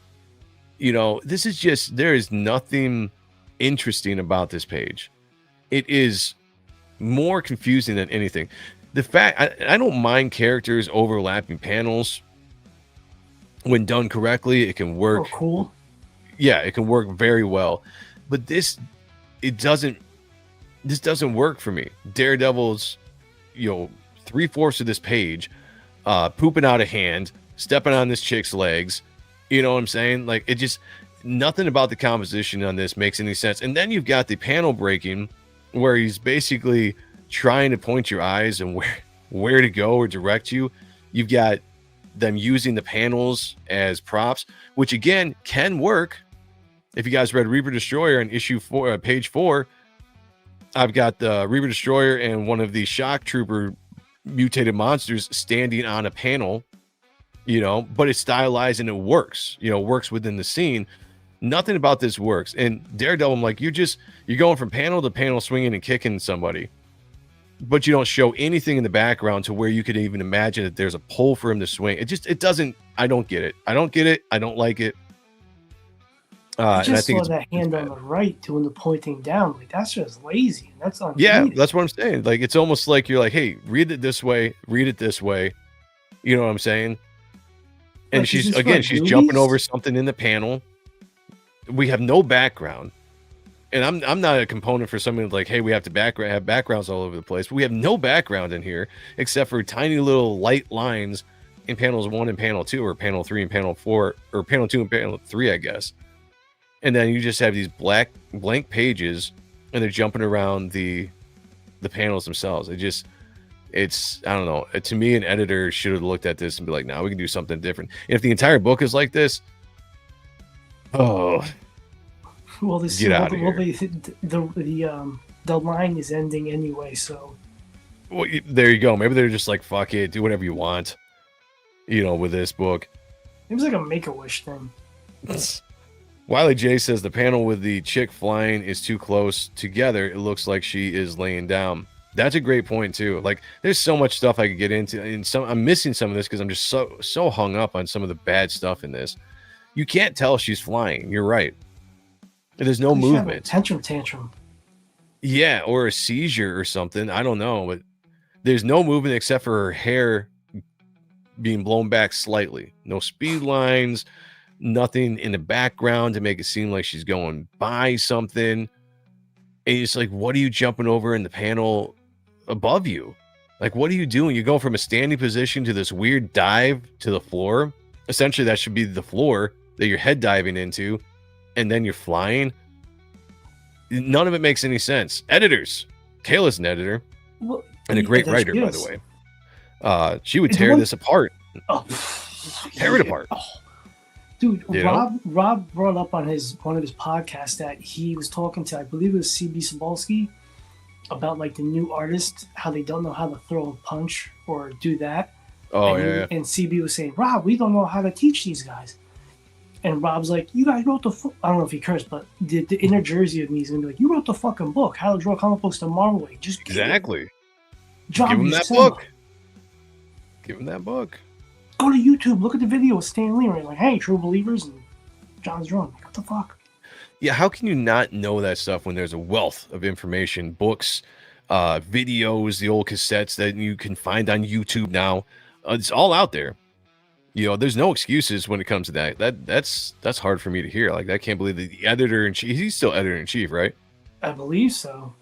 This is just, there is nothing interesting about this page. It is more confusing than anything. The fact I don't mind characters overlapping panels when done correctly. It can work. Oh, cool. Yeah, it can work very well, but this doesn't work for me. Daredevil's, 3/4 of this page, pooping out a hand, stepping on this chick's legs. You know what I'm saying? Like, it just, nothing about the composition on this makes any sense. And then you've got the panel breaking where he's basically trying to point your eyes and where to go or direct you. You've got them using the panels as props, which again can work. If you guys read Reaper Destroyer in issue 4, page 4, I've got the Reaper Destroyer and one of the Shock Trooper mutated monsters standing on a panel, but it's stylized and it works, works within the scene. Nothing about this works. And Daredevil, I'm like, you're going from panel to panel, swinging and kicking somebody, but you don't show anything in the background to where you could even imagine that there's a pull for him to swing. It doesn't, I don't get it. I don't like it. I just saw that hand on the right doing the pointing down. Like, that's just lazy. That's unneeded. Yeah, that's what I'm saying. Like, it's almost like you're like, hey, read it this way. You know what I'm saying? And like, she's jumping over something in the panel. We have no background. And I'm not a component for something like, hey, we have to have backgrounds all over the place. But we have no background in here except for tiny little light lines in panels 1 and panel 2, or panel 3 and panel 4, or panel 2 and panel 3, I guess. And then you just have these blank pages, and they're jumping around the panels themselves. It's I don't know. To me, an editor should have looked at this and be like, "Now we can do something different." And if the entire book is like this, Oh, Well, this get out of here. The line is ending anyway, so. Well, there you go. Maybe they're just like, fuck it, do whatever you want. With this book. It was like a Make-A-Wish thing. Wiley J says the panel with the chick flying is too close together. It looks like she is laying down. That's a great point too. Like, there's so much stuff I could get into, and I'm missing some of this because I'm just so hung up on some of the bad stuff in this. You can't tell she's flying. You're right. There's no movement. Tantrum. Yeah, or a seizure or something. I don't know, but there's no movement except for her hair being blown back slightly. No speed lines, nothing in the background to make it seem like she's going by something. And it's like, what are you jumping over in the panel above you? Like, what are you doing? You go from a standing position to this weird dive to the floor. Essentially, that should be the floor that you're head diving into, and then you're flying. None of it makes any sense. Editors. Kayla's an editor and a great writer, by the way. She would tear this apart. Tear it apart. Dude, Rob brought up on one of his podcasts that he was talking to, I believe it was CB Cebulski, about like the new artists, how they don't know how to throw a punch or do that. And CB was saying, Rob, we don't know how to teach these guys. And Rob's like, you guys wrote I don't know if he cursed, but the inner Jersey of me is going to be like, you wrote the fucking book, How to Draw Comic Books the Marvel Way. Just exactly. Give him that book. Give him that book. Go to YouTube, look at the video with Stan Lee, right? Like, hey, True Believers, and John's drawing. What the fuck? Yeah, how can you not know that stuff when there's a wealth of information, books, videos, the old cassettes that you can find on YouTube now? It's all out there. There's no excuses when it comes to that. That's hard for me to hear. Like, I can't believe that the editor-in-chief, he's still editor-in-chief, right? I believe so.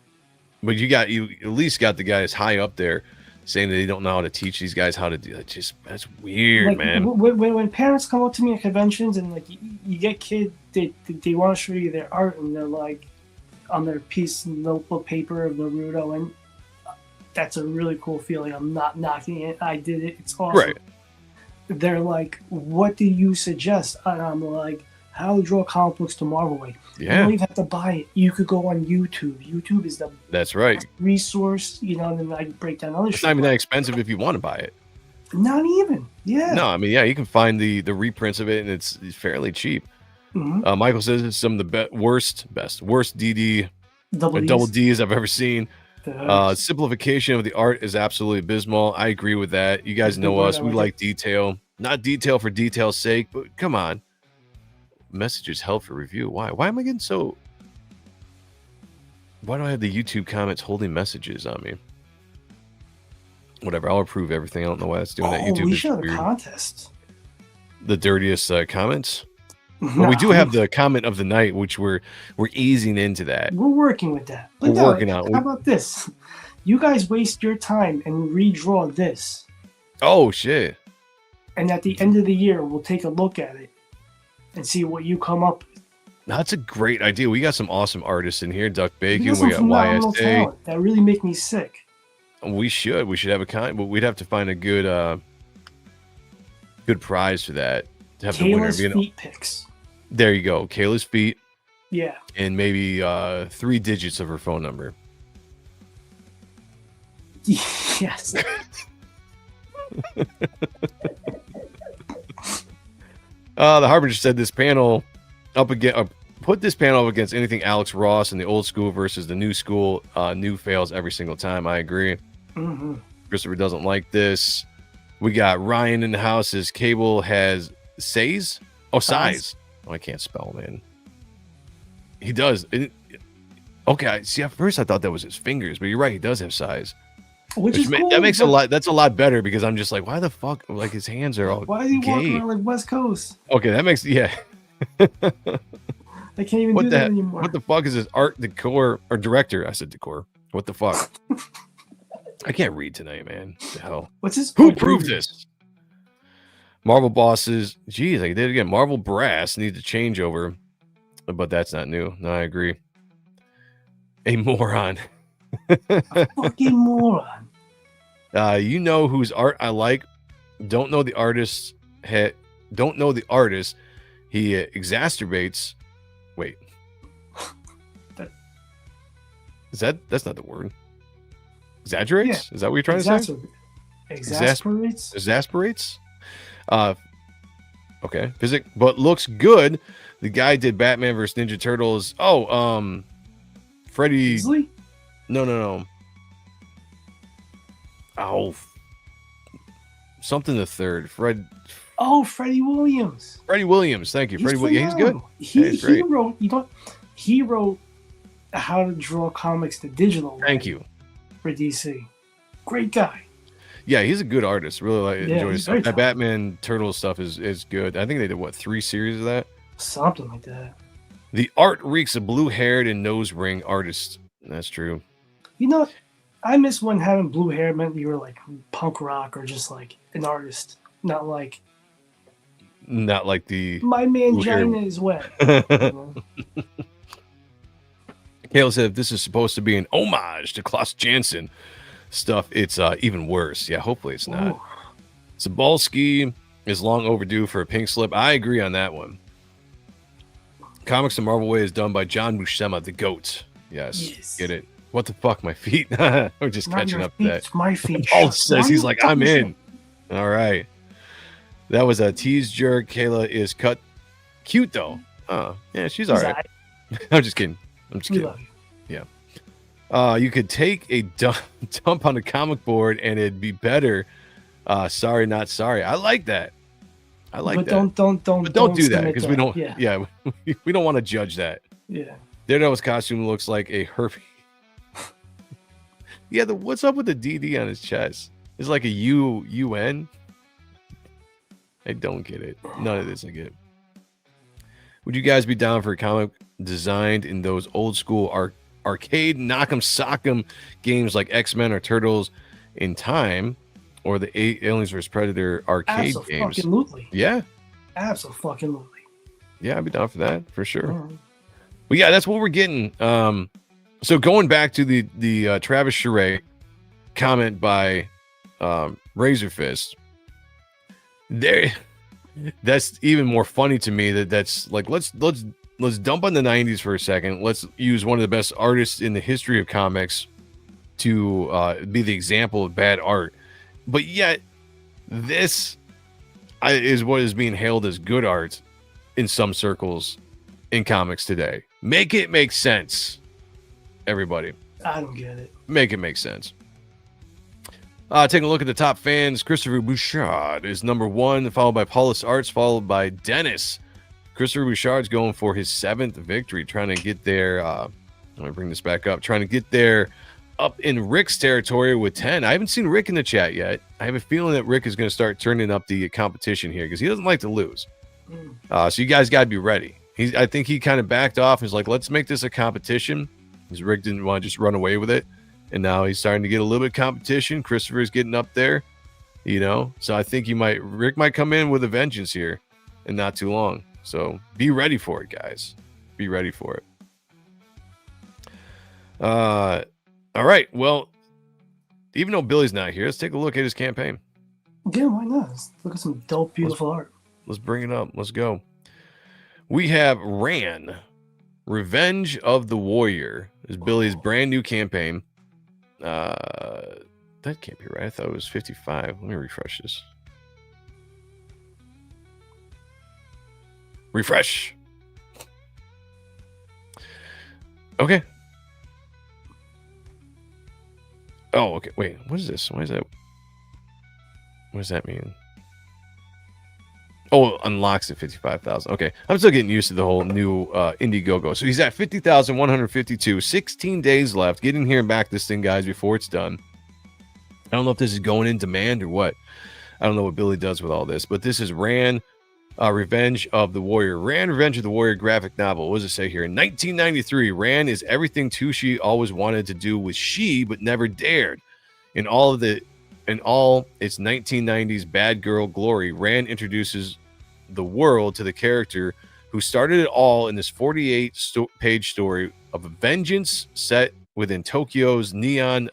But you at least got the guys high up there saying that they don't know how to teach these guys how to do that. That's weird, like, man. When parents come up to me at conventions and like you get kids, they want to show you their art and they're like on their piece of notebook paper of Naruto, and that's a really cool feeling. I'm not knocking it. I did it. It's awesome. Right. They're like, what do you suggest? And I'm like, how to draw comic books the Marvel way. Yeah. You don't even have to buy it. You could go on YouTube. YouTube is the That's right. resource, and then I break down other shit. It's not even that expensive if you want to buy it. Not even. Yeah. No, I mean, yeah, you can find the reprints of it, and it's fairly cheap. Mm-hmm. Michael says it's some of the worst DD double Ds I've ever seen. Simplification of the art is absolutely abysmal. I agree with that. You guys know us. We like detail. Not detail for detail's sake, but come on. Messages held for review. Why am I getting so... Why do I have the YouTube comments holding messages on me? Whatever, I'll approve everything. I don't know why that's doing that. YouTube we is should have a weird. Contest. The dirtiest comments? Well, we do have the comment of the night, which we're easing into that. We're working with that. But We're working on it. How about this? You guys waste your time and redraw this. Oh, shit. And at the end of the year, we'll take a look at it and see what you come up with. That's a great idea. We got some awesome artists in here. Duck Bacon, We we got YSA. talent that really make me sick. We should have a kind, but we'd have to find a good prize for that. To have Kayla's the winner. feet picks. There you go. Kayla's feet. Yeah. And maybe 3 digits of her phone number. Yes. The Harbinger said this panel put this panel up against anything Alex Ross in the old school versus the new school. New fails every single time. I agree. Mm-hmm. Christopher doesn't like this. We got Ryan in the house. His cable has size. Oh, I can't spell, man. He does. Okay, see, at first I thought that was his fingers, but you're right. He does have size. Which is cool, that makes a lot. That's a lot better because I'm just like, why the fuck? Like his hands are all. Why is he gay. walking around like West Coast? Okay, that makes They can't even do that anymore. What the fuck is his art decor or director? I said decor. What the fuck? I can't read tonight, man. What the hell? What's his? Who proved this? Marvel bosses. Geez, I did it again. Marvel brass needs a changeover, but that's not new. No, I agree. A moron. A fucking moron. You know whose art I like. Don't know the artist. Don't know the artist. he exacerbates. Wait, that's not the word. Exaggerates? Yeah. Is that what you're trying to say? Exasperates. Exasperates. Okay, but looks good. The guy did Batman versus Ninja Turtles. Oh, Freddy. Beasley? No. Oh, something the third. Oh, Freddie Williams. Freddie Williams. Thank you, Freddie Williams. He's good. He wrote. He wrote How to Draw Comics to Digital. Thank you. For DC. Great guy. Yeah, he's a good artist. Really enjoy his stuff. That talented. Batman Turtles stuff is good. I think they did 3 series of that. Something like that. The art reeks of blue-haired and nose ring artist. That's true. You know, I miss when having blue hair meant you were like punk rock or just like an artist, not like the my mangina is wet. Kale said this is supposed to be an homage to Klaus Janson stuff. It's even worse. Yeah, hopefully it's not. Zabalski is long overdue for a pink slip. I agree on that one. Comics the Marvel Way is done by John Buscema, the GOAT. Yes. Get it. What the fuck, my feet? I'm just Not catching your up to feet, that. it's my feet. Paul Shut- says why he's you like, fucking I'm in. shit? All right. That was a tease jerk. Kayla is cut cute though. Yeah, she's all right. I'm just kidding. We love you. Yeah. You could take a dump on a comic board and it'd be better. Sorry, not sorry. I like that. I like But that. don't do that submit because we don't. Yeah. Yeah, we don't want to judge that. Yeah. Daredevil's costume looks like a herpes. Yeah, what's up with the DD on his chest? It's like a UN. I don't get it. None of this I get. Would you guys be down for a comic designed in those old school arcade knock'em sock'em games like X-Men or Turtles in Time, or the Aliens vs Predator arcade games? Absolutely. Yeah. Absolutely. Yeah, I'd be down for that for sure. Mhm. But yeah, that's what we're getting. So going back to the Travis Charest comment by Razor Fist, that's even more funny to me. That's like let's dump on the 90s for a second. Let's use one of the best artists in the history of comics to be the example of bad art. But yet, this is what is being hailed as good art in some circles in comics today. Make it make sense, everybody. I don't get it. Make it make sense. Taking a look at the top fans, Christopher Bouchard is number 1, followed by Paulus Arts, followed by Dennis. Christopher Bouchard's going for his 7th victory, trying to get there. Let me bring this back up. Trying to get there up in Rick's territory with 10. I haven't seen Rick in the chat yet. I have a feeling that Rick is going to start turning up the competition here because he doesn't like to lose. So you guys got to be ready. I think he kind of backed off and was like, let's make this a competition. Because Rick didn't want to just run away with it. And now he's starting to get a little bit of competition. Christopher's getting up there, So I think Rick might come in with a vengeance here in not too long. So be ready for it, guys. Be ready for it. All right. Well, even though Billy's not here, let's take a look at his campaign. Yeah, why not? Let's look at some dope, beautiful art. Let's bring it up. Let's go. We have Ran, Revenge of the Warrior. Is Billy's brand new campaign. That can't be right. I thought it was 55. Let me refresh this. Refresh. Okay. Oh, okay. Wait, what is this? Why is that? What does that mean? Oh, unlocks at 55,000. Okay. I'm still getting used to the whole new Indiegogo. So he's at 50,152. 16 days left. Get in here and back this thing, guys, before it's done. I don't know if this is going in demand or what. I don't know what Billy does with all this, but this is Ran, Revenge of the Warrior. Ran, Revenge of the Warrior graphic novel. What does it say here? In 1993, Ran is everything Tushi always wanted to do with She, but never dared. In all its 1990s bad girl glory, Ran introduces the world to the character who started it all in this 48-page story of a vengeance set within Tokyo's neon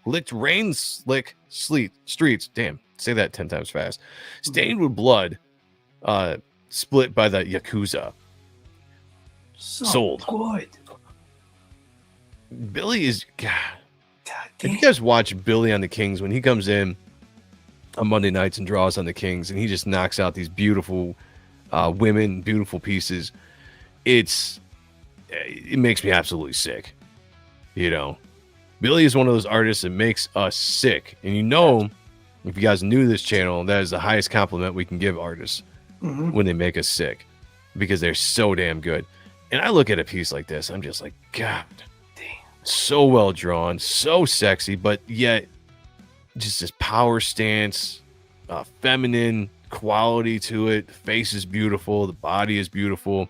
lit rain slick streets. Damn, say that 10 times fast. Stained with blood, split by the Yakuza. So Sold. good. Billy is God. God If damn. you guys watch Billy on the Kings when he comes in on Monday nights and draws on the Kings, and he just knocks out these beautiful women, beautiful pieces, it makes me absolutely sick. You know, Billy is one of those artists that makes us sick, and you know, if you guys knew this channel, that is the highest compliment we can give artists when they make us sick, because they're so damn good. And I look at a piece like this, I'm just like, God, so well drawn, so sexy, but yet just this power stance, feminine quality to it. The face is beautiful, the body is beautiful.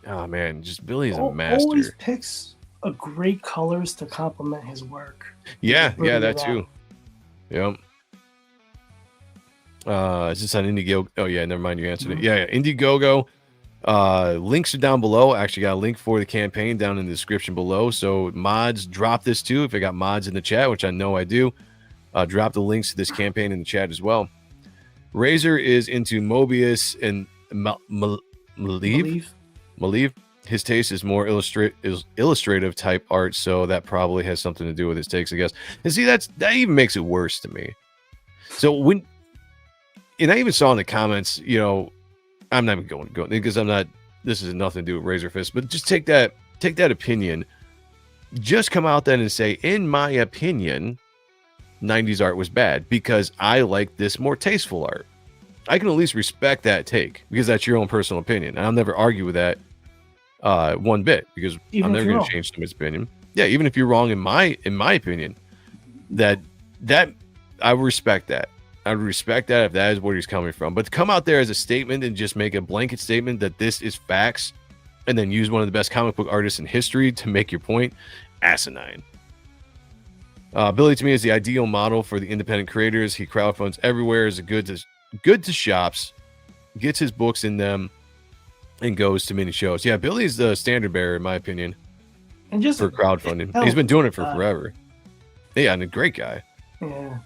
Oh man, just Billy is a master. Always picks a great colors to complement his work. Yeah, Really that well. too. Yep. Is this on Indiegogo? Oh yeah, never mind, you answered it. Yeah, Indiegogo. Links are down below. I actually got a link for the campaign down in the description below. So mods, drop this too. If I got mods in the chat, which I know I do, drop the links to this campaign in the chat as well. Razor is into Mobius and Maleev. His taste is more illustrative type art, so that probably has something to do with his takes, I guess. And see, that even makes it worse to me. So and I even saw in the comments, you know, I'm not even going because I'm not. This has nothing to do with Razor Fist, but just take that opinion. Just come out then and say, in my opinion, 90s art was bad because I like this more tasteful art. I can at least respect that take because that's your own personal opinion. And I'll never argue with that one bit because I'm never going to change someone's opinion. Yeah, even if you're wrong in my opinion, that I respect that. I would respect that if that is where he's coming from. But to come out there as a statement and just make a blanket statement that this is facts and then use one of the best comic book artists in history to make your point, asinine. Billy to me is the ideal model for the independent creators. He crowdfunds everywhere, is good to shops, gets his books in them, and goes to many shows. Yeah, Billy's the standard bearer in my opinion, and just for crowdfunding. He's been doing it for forever. Yeah, and a great guy. Yeah.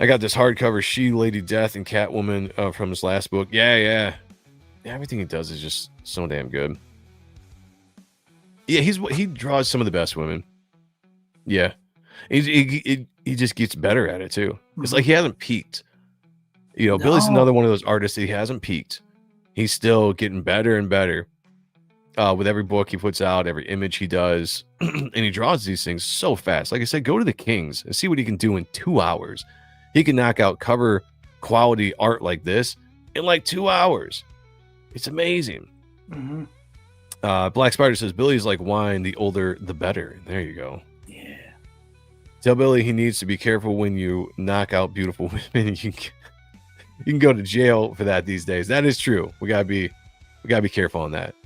I got this hardcover She, Lady Death, and Catwoman from his last book. Yeah. Everything he does is just so damn good. Yeah, he draws some of the best women. Yeah, he just gets better at it too. It's like he hasn't peaked. You know, Billy's another one of those artists that he hasn't peaked. He's still getting better and better with every book he puts out, every image he does, and he draws these things so fast. Like I said, go to the Kings and see what he can do in 2 hours. He can knock out cover quality art like this in like 2 hours. It's amazing. Black Spider says Billy's like wine, the older the better. There you go. Yeah. Tell Billy he needs to be careful when you knock out beautiful women. You can go to jail for that these days. That is true. We gotta be careful on that.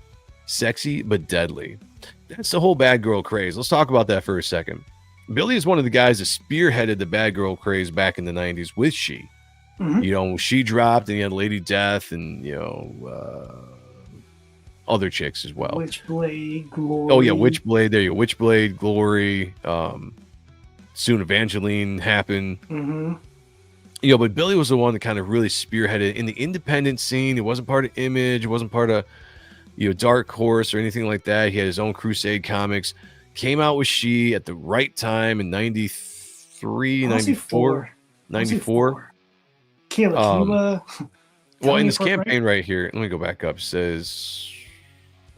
Sexy but deadly. That's the whole bad girl craze. Let's talk about that for a second. Billy is one of the guys that spearheaded the bad girl craze back in the 90s with She. You know, She dropped and you had Lady Death and, you know, other chicks as well. Witchblade, Glory. Oh, yeah, Witchblade. There you go. Witchblade, Glory. Soon Evangeline happened. You know, but Billy was the one that kind of really spearheaded in the independent scene. It wasn't part of Image. It wasn't part of, you know, Dark Horse or anything like that. He had his own Crusade Comics. Came out with She at the right time in 93, 94. Kayla well, in this campaign right here, let me go back up. It says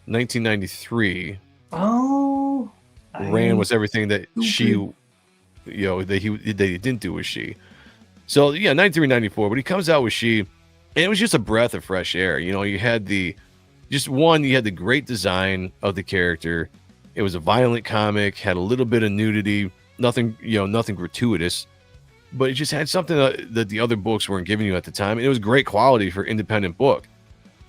1993. Oh, Ran was everything that She, you know, that he didn't do with She. So yeah, 93, 94. But he comes out with She, and it was just a breath of fresh air. You know, you had the great design of the character. It was a violent comic, had a little bit of nudity, nothing gratuitous, but it just had something that the other books weren't giving you at the time. And it was great quality for independent book,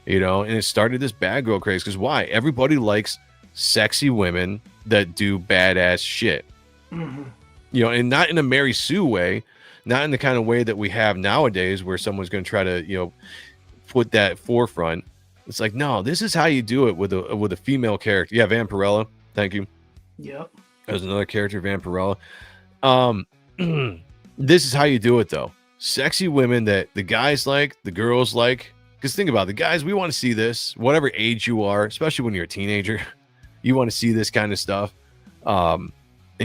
you know, and it started this bad girl craze. Because why? Everybody likes sexy women that do badass shit, you know, and not in a Mary Sue way, not in the kind of way that we have nowadays where someone's going to try to, you know, put that forefront. It's like, no, this is how you do it with a female character. Yeah, Vampirella. Thank you. Yep. There's another character, Vampirella. This is how you do it, though. Sexy women that the guys like, the girls like, Because think about it, guys, we want to see this, whatever age you are, especially when you're a teenager, you want to see this kind of stuff, and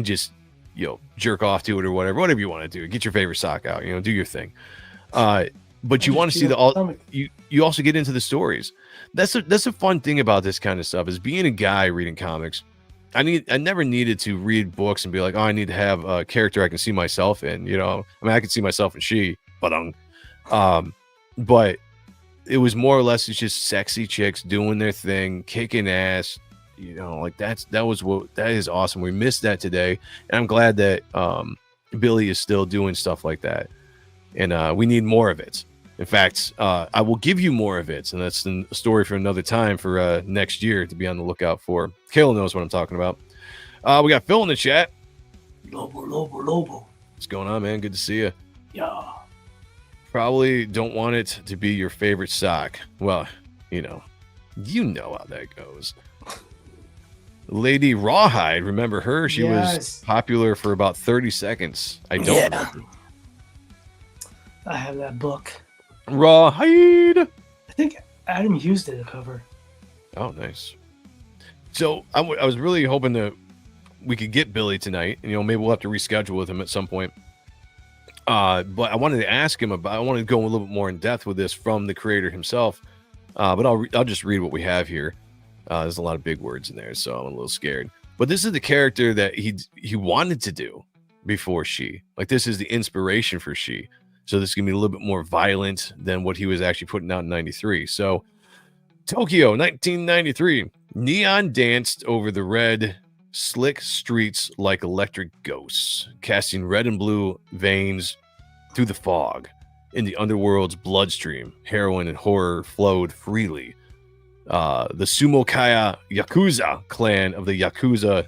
just, jerk off to it or whatever you want to do. Get your favorite sock out, do your thing. But you want to see you also get into the stories. That's a fun thing about this kind of stuff, is being a guy reading comics. I never needed to read books and be like, oh, I need to have a character I can see myself in, I can see myself in she, but it was more or less, it's just sexy chicks doing their thing, kicking ass, that is awesome. We missed that today, and I'm glad that Billy is still doing stuff like that, and we need more of it. In fact, I will give you more of it, and that's a story for another time for next year to be on the lookout for. Kayla knows what I'm talking about. We got Phil in the chat. Lobo. What's going on, man? Good to see you. Yeah. Probably don't want it to be your favorite sock. Well, you know how that goes. Lady Rawhide, remember her? She was popular for about 30 seconds. I don't remember. I have that book. Rawhide. I think Adam Hughes did a cover. Oh, nice. So I was really hoping that we could get Billy tonight, and maybe we'll have to reschedule with him at some point. But I wanted to ask him I wanted to go a little bit more in depth with this from the creator himself. But I'll just read what we have here. There's a lot of big words in there, so I'm a little scared. But this is the character that he wanted to do before She. Like, this is the inspiration for She. So this is going to be a little bit more violent than what he was actually putting out in 93. So Tokyo, 1993. Neon danced over the red, slick streets like electric ghosts, casting red and blue veins through the fog. In the underworld's bloodstream, heroin and horror flowed freely. The Sumokaya Yakuza clan of the Yakuza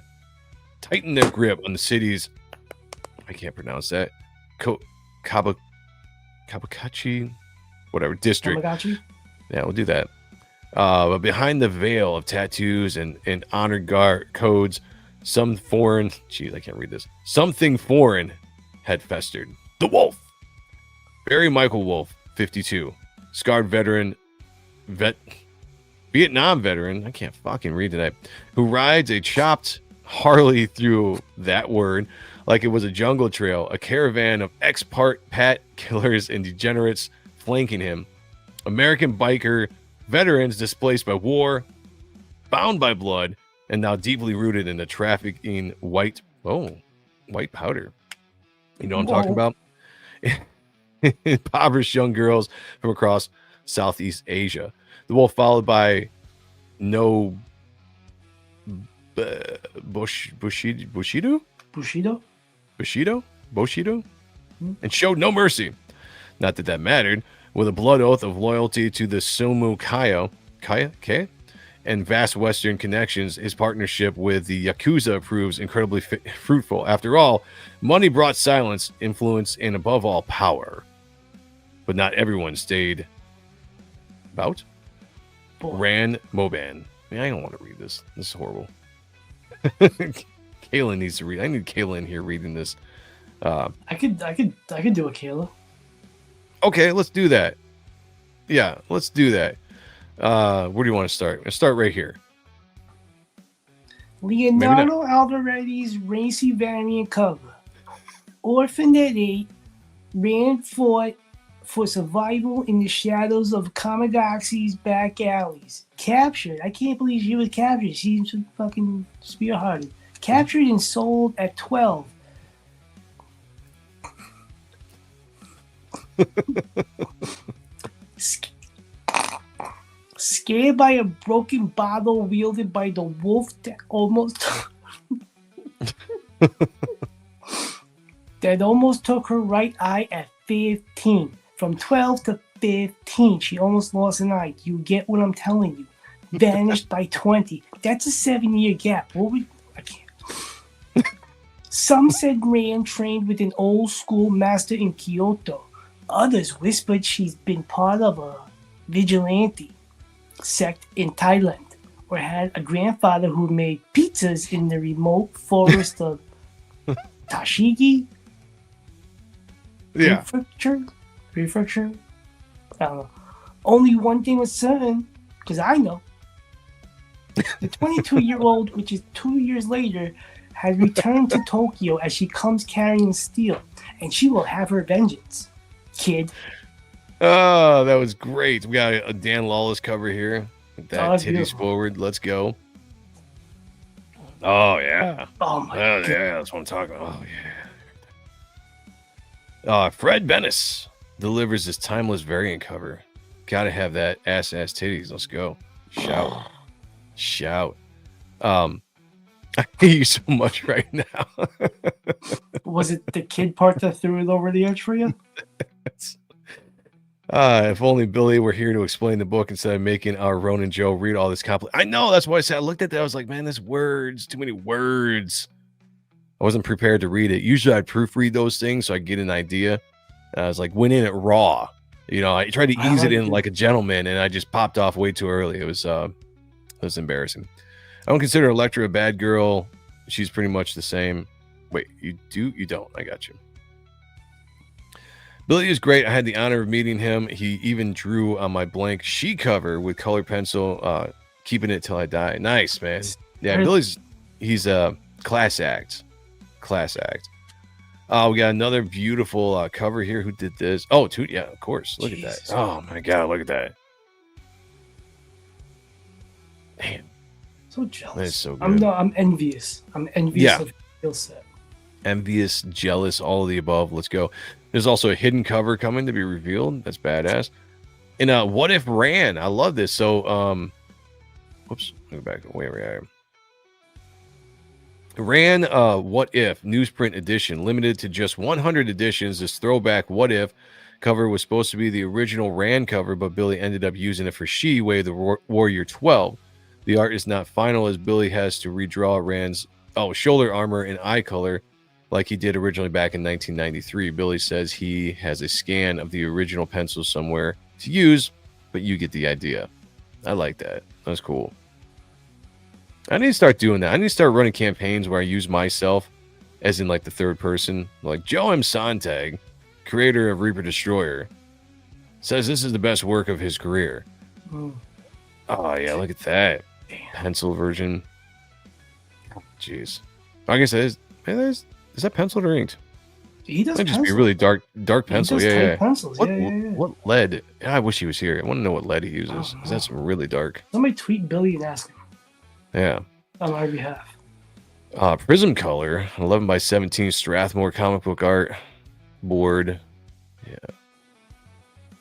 tightened their grip on the city's, I can't pronounce that, Kabakachi, whatever, district. Kabakachi? Yeah, we'll do that. But behind the veil of tattoos and honor guard codes, some foreign, I can't read this. Something foreign had festered. The Wolf. Barry Michael Wolf, 52. Scarred Vietnam veteran, I can't fucking read tonight, who rides a chopped Harley through that word like it was a jungle trail, a caravan of ex-pat killers and degenerates flanking him. American biker veterans displaced by war, bound by blood, and now deeply rooted in the trafficking white powder. You know what I'm talking about? Impoverished young girls from across Southeast Asia. The Wolf, followed by Bushido, and showed no mercy. Not that mattered. With a blood oath of loyalty to the Sumu Kaya and vast Western connections, his partnership with the Yakuza proves incredibly fruitful. After all, money brought silence, influence, and above all, power. But not everyone stayed about. Ran Moban. I don't want to read this. This is horrible. Kayla needs to read. I need Kayla in here reading this. I could do a Kayla. Okay, let's do that. Yeah, let's do that. Where do you want to start? Let's start right here. Leonardo Aldereti's racy variant cover. Orphaned at 8, Rand fought for survival in the shadows of Kamigaxi's back alleys. Captured. I can't believe she was captured. She was fucking spearheaded. Captured and sold at 12. Scared by a broken bottle wielded by the wolf that almost took her right eye at 15. From 12 to 15, she almost lost an eye. You get what I'm telling you. Vanished by 20. That's a 7-year gap. I can't. Some said Rand trained with an old school master in Kyoto. Others whispered she's been part of a vigilante sect in Thailand, or had a grandfather who made pizzas in the remote forest of Tashigi. Yeah. Prefecture? I don't know. Only one thing was certain, because I know. The 22-year-old, which is 2 years later, has returned to Tokyo as she comes carrying steel, and she will have her vengeance, kid. Oh, that was great. We got a Dan Lawless cover here. With that that's titties beautiful. forward. Let's go. Oh, yeah. Oh, my God. Yeah, that's what I'm talking about. Oh, yeah. Fred Bennis delivers this timeless variant cover. Gotta have that ass titties. Let's go. Shout. I hate you so much right now. Was it the kid part that threw it over the edge for you? If only Billy were here to explain the book instead of making our Ronan Joe read all this complex. I know, that's why I said I looked at that. I was like, man, there's words, too many words. I wasn't prepared to read it. Usually I'd proofread those things so I get an idea. I was like, went in it raw. You know, I tried to ease it in like a gentleman, and I just popped off way too early. It was embarrassing. I don't consider Elektra a bad girl. She's pretty much the same. Wait, you do? You don't. I got you. Billy is great. I had the honor of meeting him. He even drew on my blank She cover with colored pencil, keeping it till I die. Nice, man. Yeah, he's a class act. Class act. We got another beautiful cover here. Who did this? Oh, yeah, of course. Look at that. Oh, my God. Look at that. Man. So jealous. That is so good. I'm envious. I'm envious of your skill set. Envious, jealous, all of the above. Let's go. There's also a hidden cover coming to be revealed. That's badass. And What If Ran? I love this. So, whoops. Go back where we are. Ran What If newsprint edition, limited to just 100 editions. This throwback What If cover was supposed to be the original Ran cover, but Billy ended up using it for She Way the Warrior 12. The art is not final as Billy has to redraw Rand's shoulder armor and eye color like he did originally back in 1993. Billy says he has a scan of the original pencil somewhere to use, but you get the idea. I like that. That's cool. I need to start doing that. I need to start running campaigns where I use myself as in like the third person. Like Joe M Sonntag, creator of Reaper Destroyer, says this is the best work of his career. Oh, yeah, look at that. Pencil version. Jeez. I guess that is that penciled or inked? He does. Might just be really dark pencil. Yeah. Pencils. What lead? I wish he was here. I want to know what lead he uses. Because that's really dark. Somebody tweet Billy and ask him. Yeah. On our behalf. Prism color, 11 by 17 Strathmore comic book art board. Yeah.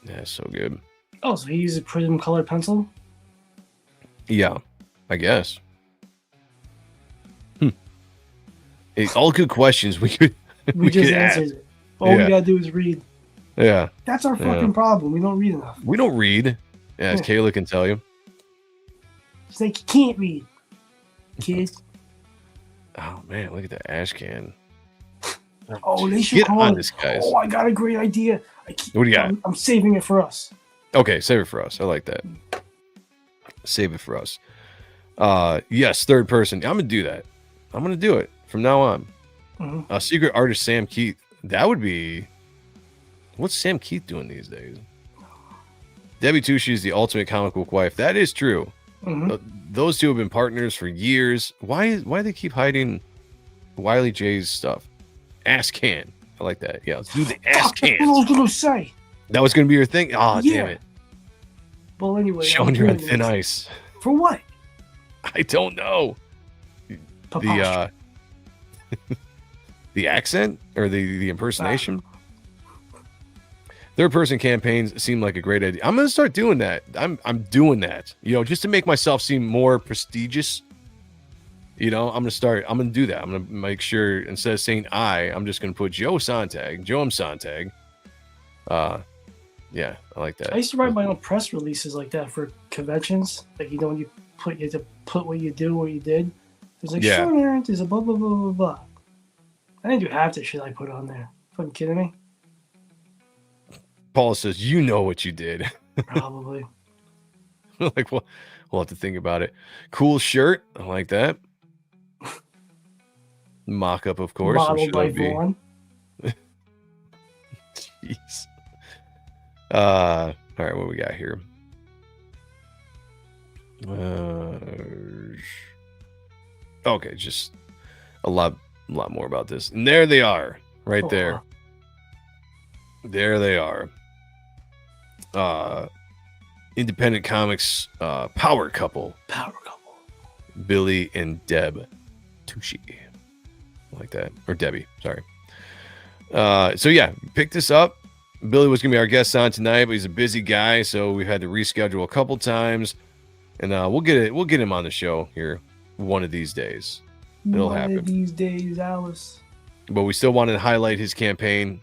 Yeah, so good. Oh, so he uses prism color pencil? Yeah, I guess. All good questions we could we just answered it. All we gotta do is read. Yeah. That's our fucking problem. We don't read enough. We don't read. Yeah, as Kayla can tell you. It's like you can't read, kids. Oh man, look at that ash can. Oh, they should get call on it. This, guys. Oh, I got a great idea. What do you got? I'm saving it for us. Okay, save it for us. I like that. Save it for us. Yes, third person. I'm gonna do that. I'm gonna do it from now on. Secret artist Sam Keith. That would be. What's Sam Keith doing these days? Debbie Tushy is the ultimate comic book wife. That is true. Those two have been partners for years. Why do they keep hiding Wiley J's stuff? Ass can. I like that. Yeah, let's do the ass can. That's what I was gonna say. That was gonna be your thing. Oh, damn it. Well, anyway, showing you're on thin ice. For what? I don't know. The the accent or the impersonation. Third person campaigns seem like a great idea. I'm gonna start doing that. I'm doing that. You know, just to make myself seem more prestigious. You know, I'm gonna do that. I'm gonna make sure instead of saying I'm just gonna put Joe Sonntag, Joe M Sonntag. Yeah, I like that. I used to write my own press releases like that for conventions. Like you have to put what you do, what you did. There's like short Ahrent is a blah blah blah blah blah. I didn't do half the shit I put on there. Fucking kidding me? Paul says, "You know what you did." Probably. Like, we'll have to think about it. Cool shirt. I like that. Mock-up, of course. Modeled by Vaughn. Jeez. All right, what we got here? Okay, just a lot more about this. And there they are, right there. There they are. Independent Comics power couple. Billy and Deb Tucci. Like that. Or Debbie, sorry. So yeah, pick this up. Billy was gonna be our guest on tonight, but he's a busy guy, so we've had to reschedule a couple times. And we'll get him on the show here one of these days. It'll happen. One of these days, Alice. But we still wanted to highlight his campaign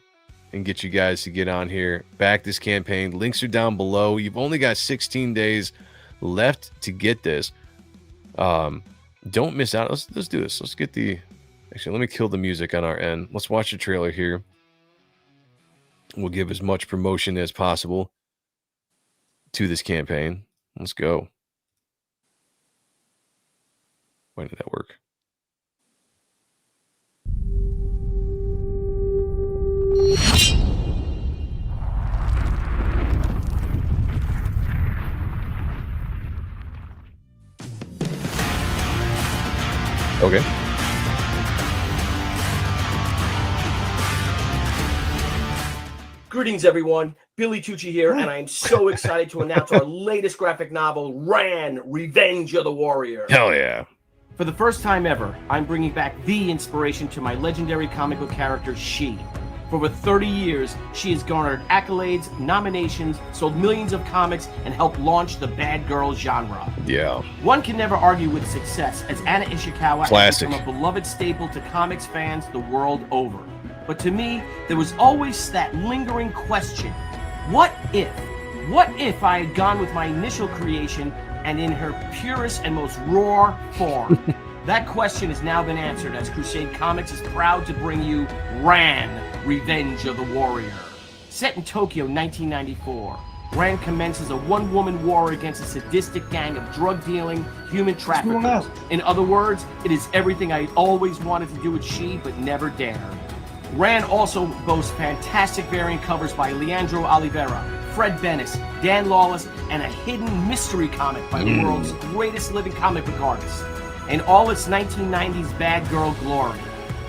and get you guys to get on here. Back this campaign. Links are down below. You've only got 16 days left to get this. Don't miss out. Let's do this. Let's get the... Actually, let me kill the music on our end. Let's watch the trailer here. We'll give as much promotion as possible to this campaign. Let's go. Why did that work? Okay. Greetings, everyone. Billy Tucci here, and I am so excited to announce our latest graphic novel, Ran, Revenge of the Warrior. Hell yeah. For the first time ever, I'm bringing back the inspiration to my legendary comic book character, She. For over 30 years, she has garnered accolades, nominations, sold millions of comics, and helped launch the bad girl genre. Yeah. One can never argue with success, as Anna Ishikawa Classic. has become a beloved staple to comics fans the world over. But to me, there was always that lingering question. What if? What if I had gone with my initial creation and in her purest and most raw form? That question has now been answered, as Crusade Comics is proud to bring you Ran, Revenge of the Warrior. Set in Tokyo, 1994, Ran commences a one-woman war against a sadistic gang of drug-dealing, human traffickers. In other words, it is everything I always wanted to do with She, but never dared. Ran also boasts fantastic variant covers by Leandro Oliveira, Fred Bennis, Dan Lawless, and a hidden mystery comic by the world's greatest living comic book artist. In all its 1990s bad girl glory,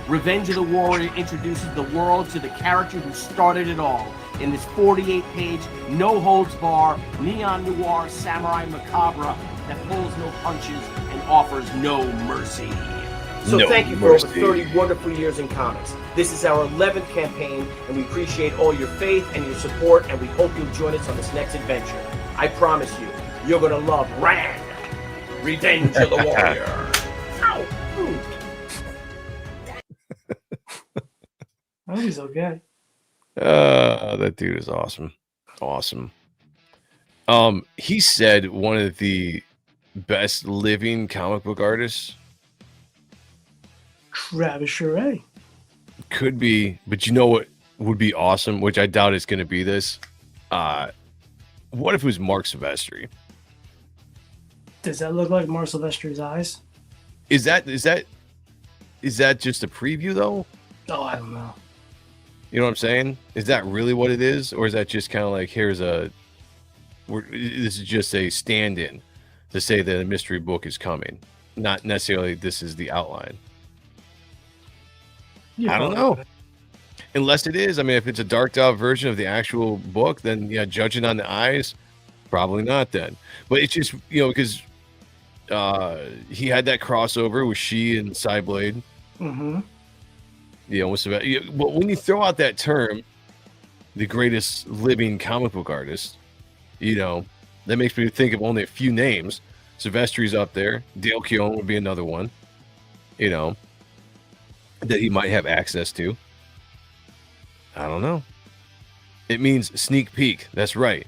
Revenge of the Warrior introduces the world to the character who started it all in this 48-page, no-holds-bar, neon noir samurai macabre that pulls no punches and offers no mercy. So thank you for over 30 wonderful years in comics. This is our 11th campaign, and we appreciate all your faith and your support, and we hope you'll join us on this next adventure. I promise you, you're going to love Ran, Revenge of the Warrior. Ow! Oh, he's okay. That dude is awesome. Awesome. He said one of the best living comic book artists. Travis Charest. Could be, but you know what would be awesome, which I doubt it's going to be this. What if it was Mark Silvestri? Does that look like Mark Silvestri's eyes? Is that just a preview though? Oh, I don't know. You know what I'm saying? Is that really what it is, or is that just kind of like this is just a stand-in to say that a mystery book is coming, not necessarily this is the outline? Yeah, I don't know. Unless it is. I mean, if it's a darked out version of the actual book, then yeah, judging on the eyes, probably not then. But it's just, because he had that crossover with She and Cyblade. Mm-hmm. But when you throw out that term, the greatest living comic book artist, that makes me think of only a few names. Silvestri's up there. Dale Keown would be another one, that he might have access to. I don't know. It means sneak peek. That's right.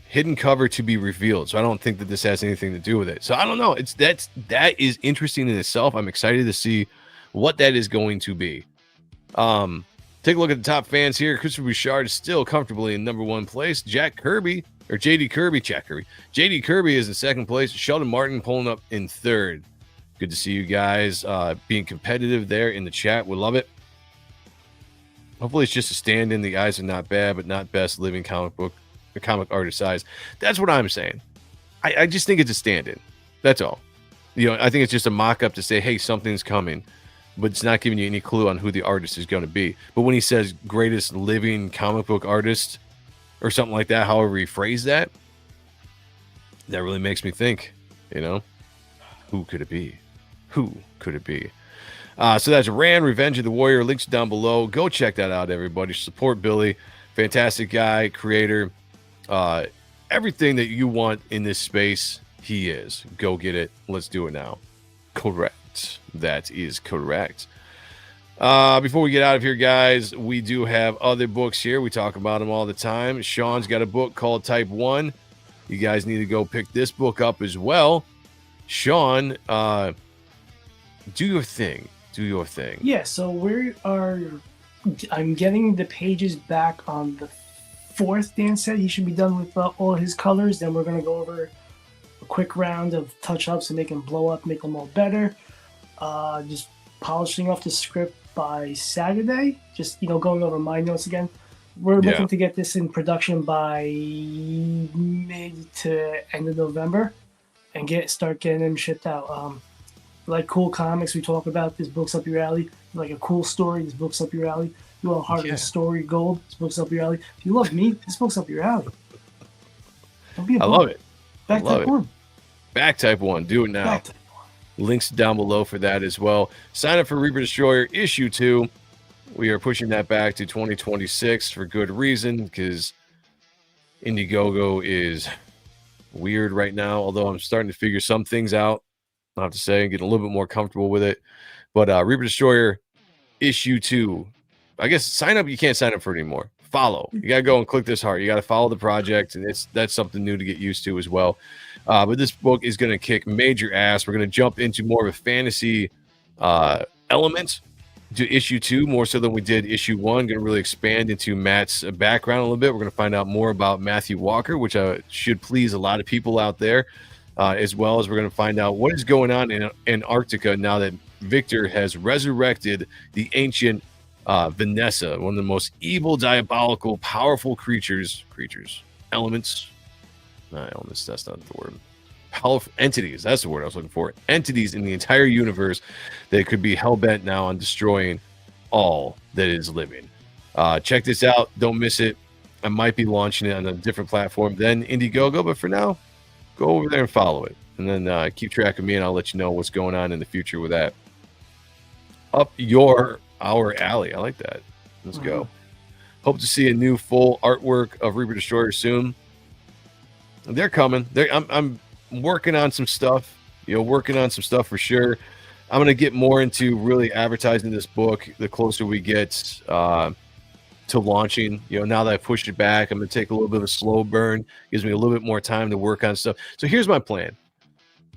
Hidden cover to be revealed. So I don't think that this has anything to do with it. So I don't know. That is interesting in itself. I'm excited to see what that is going to be. Take a look at the top fans here. Christopher Bouchard is still comfortably in number 1 place. JD Kirby is in 2nd place. Sheldon Martin pulling up in 3rd. Good to see you guys being competitive there in the chat. We love it. Hopefully it's just a stand-in. The eyes are not bad, but not best living comic artist size. That's what I'm saying. I just think it's a stand-in. That's all. I think it's just a mock-up to say, hey, something's coming, but it's not giving you any clue on who the artist is going to be. But when he says greatest living comic book artist or something like that, however he phrased that, that really makes me think, who could it be? Who could it be? So that's Rand, Revenge of the Warrior. Links down below. Go check that out, everybody. Support Billy. Fantastic guy, creator. Everything that you want in this space, he is. Go get it. Let's do it now. Correct. That is correct. Before we get out of here, guys, we do have other books here. We talk about them all the time. Sean's got a book called Type 1. You guys need to go pick this book up as well. Sean, do your thing. Do your thing. Yeah, so I'm getting the pages back on the 4th. Dan said he should be done with all his colors. Then we're going to go over a quick round of touch-ups and make them blow up, make them all better. Just polishing off the script by Saturday. Just, going over my notes again. We're looking to get this in production by mid to end of November and start getting them shipped out. Like cool comics, we talk about, this book's up your alley. You like a cool story, this book's up your alley. You want heart of the story gold, this book's up your alley. If you love me, this book's up your alley. Don't be a bum. Love it. Back Type 1. Back Type 1. Do it now. Back Type 1. Links down below for that as well. Sign up for Reaper Destroyer issue 2. We are pushing that back to 2026 for good reason, because Indiegogo is weird right now, although I'm starting to figure some things out. I have to say, getting a little bit more comfortable with it. But Reaper Destroyer issue 2. I guess sign up. You can't sign up for it anymore. Follow. You gotta go and click this heart. You gotta follow the project, and that's something new to get used to as well. But this book is gonna kick major ass. We're gonna jump into more of a fantasy element to issue 2, more so than we did issue 1. Gonna really expand into Matt's background a little bit. We're gonna find out more about Matthew Walker, which should please a lot of people out there. As well as we're going to find out what is going on in Antarctica now that Victor has resurrected the ancient Vanessa, one of the most evil, diabolical, powerful elements. Not elements, that's not the word. Powerful entities, that's the word I was looking for. Entities in the entire universe that could be hell-bent now on destroying all that is living. Check this out. Don't miss it. I might be launching it on a different platform than Indiegogo, but for now, go over there and follow it, and then keep track of me, and I'll let you know what's going on in the future with that. Up our alley. I like that. Let's go. Hope to see a new full artwork of Reaper Destroyer soon. They're coming. I'm working on some stuff. Working on some stuff for sure. I'm gonna get more into really advertising this book the closer we get to launching. Now that I pushed it back, I'm gonna take a little bit of a slow burn. Gives me a little bit more time to work on stuff. So here's my plan.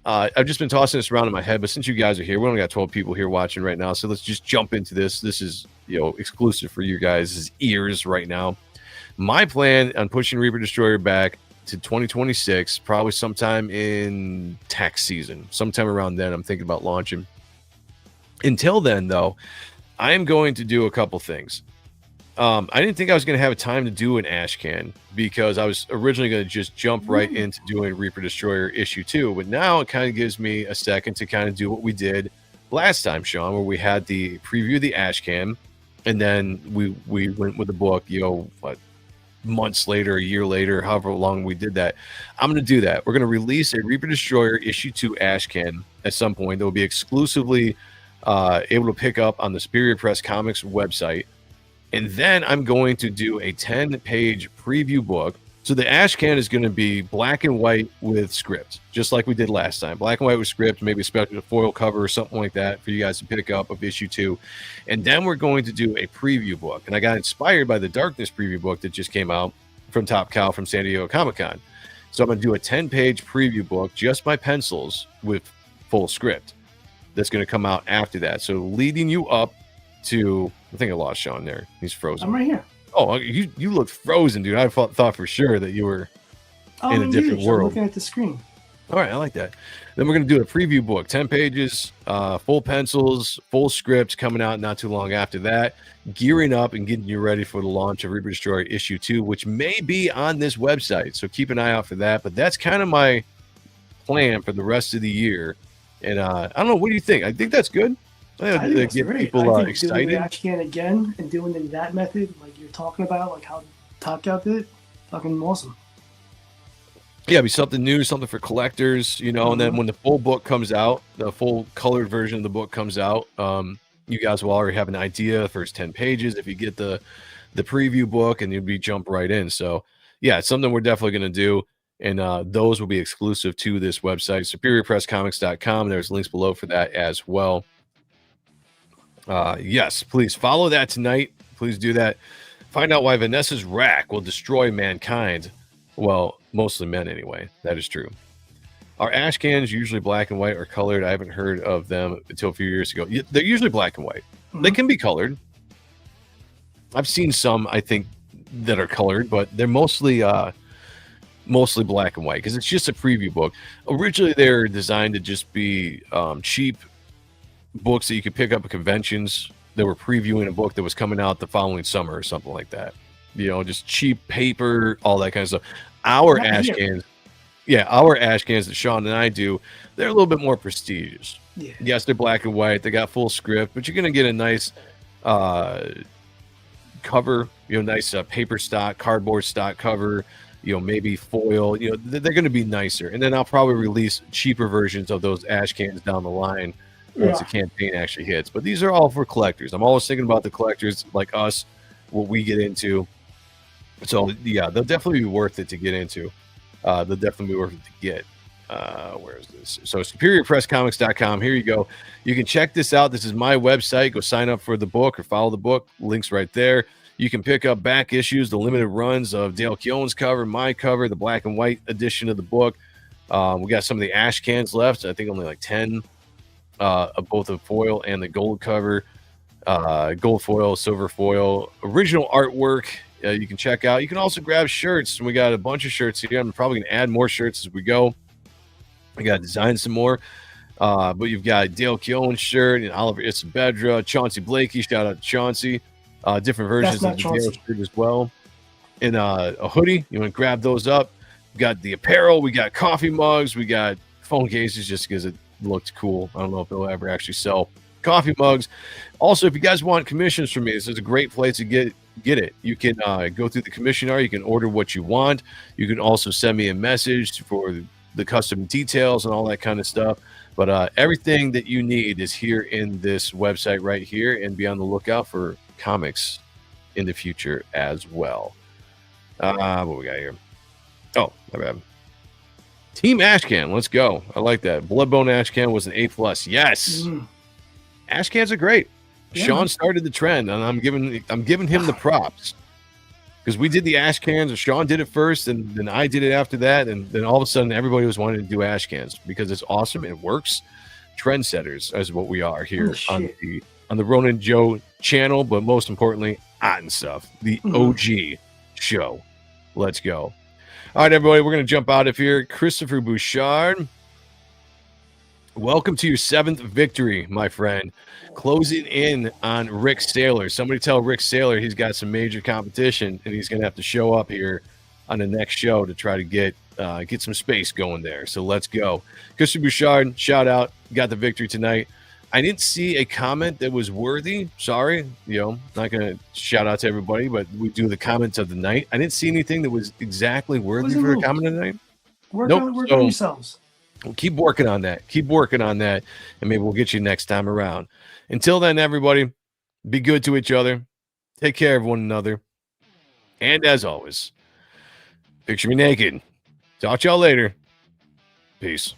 I've just been tossing this around in my head, but since you guys are here, we only got 12 people here watching right now, so let's just jump into this. This is exclusive for you guys' ears right now. My plan on pushing Reaper Destroyer back to 2026, probably sometime in tax season, sometime around then. I'm thinking about launching. Until then, though, I am going to do a couple things. I didn't think I was going to have time to do an ash can, because I was originally going to just jump right into doing Reaper Destroyer issue 2. But now it kind of gives me a second to kind of do what we did last time, Sean, where we had the preview of the ash can, and then we went with the book, months later, a year later, however long we did that. I'm going to do that. We're going to release a Reaper Destroyer issue 2 ash can at some point that will be exclusively able to pick up on the Superior Press Comics website. And then I'm going to do a 10-page preview book. So the ash can is going to be black and white with script, just like we did last time. Black and white with script, maybe a special foil cover or something like that for you guys to pick up of issue 2. And then we're going to do a preview book. And I got inspired by the Darkness preview book that just came out from Top Cow from San Diego Comic-Con. So I'm going to do a 10-page preview book, just by pencils with full script. That's going to come out after that. So leading you up to, I think I lost Sean there. He's frozen. I'm right here. Oh, you look frozen, dude. I thought for sure that you were in a different world. I'm looking at the screen. All right, I like that. Then we're going to do a preview book, 10 pages, full pencils, full script, coming out not too long after that. Gearing up and getting you ready for the launch of Reaper Destroyer issue 2, which may be on this website. So keep an eye out for that. But that's kind of my plan for the rest of the year. And I don't know, what do you think? I think that's good. I think that's get great. people I think excited. doing the ash can again and doing it in that method, like you're talking about, like how Top Cow did, fucking awesome. Yeah, it'd be something new, something for collectors, you know. And then when the full book comes out, the full colored version of the book comes out, you guys will already have an idea, the first 10 pages. If you get the preview book, and you'd be jump right in. So yeah, it's something we're definitely going to do. And those will be exclusive to this website, superiorpresscomics.com. There's links below for that as well. Yes, please follow that tonight. Please do that. Find out why Vanessa's rack will destroy mankind. Well, mostly men anyway. That is true. Are ash cans usually black and white or colored? I haven't heard of them until a few years ago. They're usually black and white. They can be colored. I've seen some, I think, that are colored, but they're mostly black and white because it's just a preview book. Originally, they're designed to just be cheap books that you could pick up at conventions that were previewing a book that was coming out the following summer or something like that. You know, just cheap paper, all that kind of stuff. Our ash cans that Sean and I do, they're a little bit more prestigious. Yeah. Yes, they're black and white. They got full script, but you're going to get a nice cover, you know, nice paper stock, cardboard stock cover, you know, maybe foil, you know, they're going to be nicer. And then I'll probably release cheaper versions of those ash cans down the line once the campaign actually hits. But these are all for collectors. I'm always thinking about the collectors like us, what we get into. So yeah, they'll definitely be worth it to get into. They'll definitely be worth it to get. Where is this? So superiorpresscomics.com. Here you go. You can check this out. This is my website. Go sign up for the book or follow the book. Links right there. You can pick up back issues, the limited runs of Dale Keown's cover, my cover, the black and white edition of the book. We got some of the ash cans left. I think only like 10 of both the foil and the gold cover. Gold foil, silver foil, original artwork. You can check out. You can also grab shirts. We got a bunch of shirts here. I'm probably going to add more shirts as we go. I got to design some more. But you've got Dale Keown shirt and Oliver Isabedra, Chauncey Blakey. Shout out to Chauncey. Different versions of the Dale shirt as well. And a hoodie. You want to grab those up. We got the apparel. We got coffee mugs. We got phone cases just because it looked cool. I don't know if they'll ever actually sell coffee mugs. Also, if you guys want commissions from me, this is a great place to get it. You can go through the commissioner. You can order what you want. You can also send me a message for the custom details and all that kind of stuff. But everything that you need is here in this website right here, and be on the lookout for comics in the future as well. What we got here? Oh, my bad. Team Ashcan, let's go. I like that. Bloodbone Ashcan was an A+. Yes. Ashcans are great. Yeah. Sean started the trend, and I'm giving him the props. Because we did the ash cans, and Sean did it first, and then I did it after that, and then all of a sudden everybody was wanting to do ash cans because it's awesome, it works. Trendsetters is what we are here on the Ronan Joe channel, but most importantly, Otten Stuff, the OG show. Let's go. All right, everybody, we're going to jump out of here. Christopher Bouchard, welcome to your 7th victory, my friend. Closing in on Rick Saylor. Somebody tell Rick Saylor he's got some major competition, and he's going to have to show up here on the next show to try to get some space going there. So let's go. Christopher Bouchard, shout out. Got the victory tonight. I didn't see a comment that was worthy. Sorry. Not going to shout out to everybody, but we do the comments of the night. I didn't see anything that was exactly worthy for a comment of the night. Work on yourselves. We'll keep working on that. And maybe we'll get you next time around. Until then, everybody, be good to each other. Take care of one another. And as always, picture me naked. Talk to y'all later. Peace.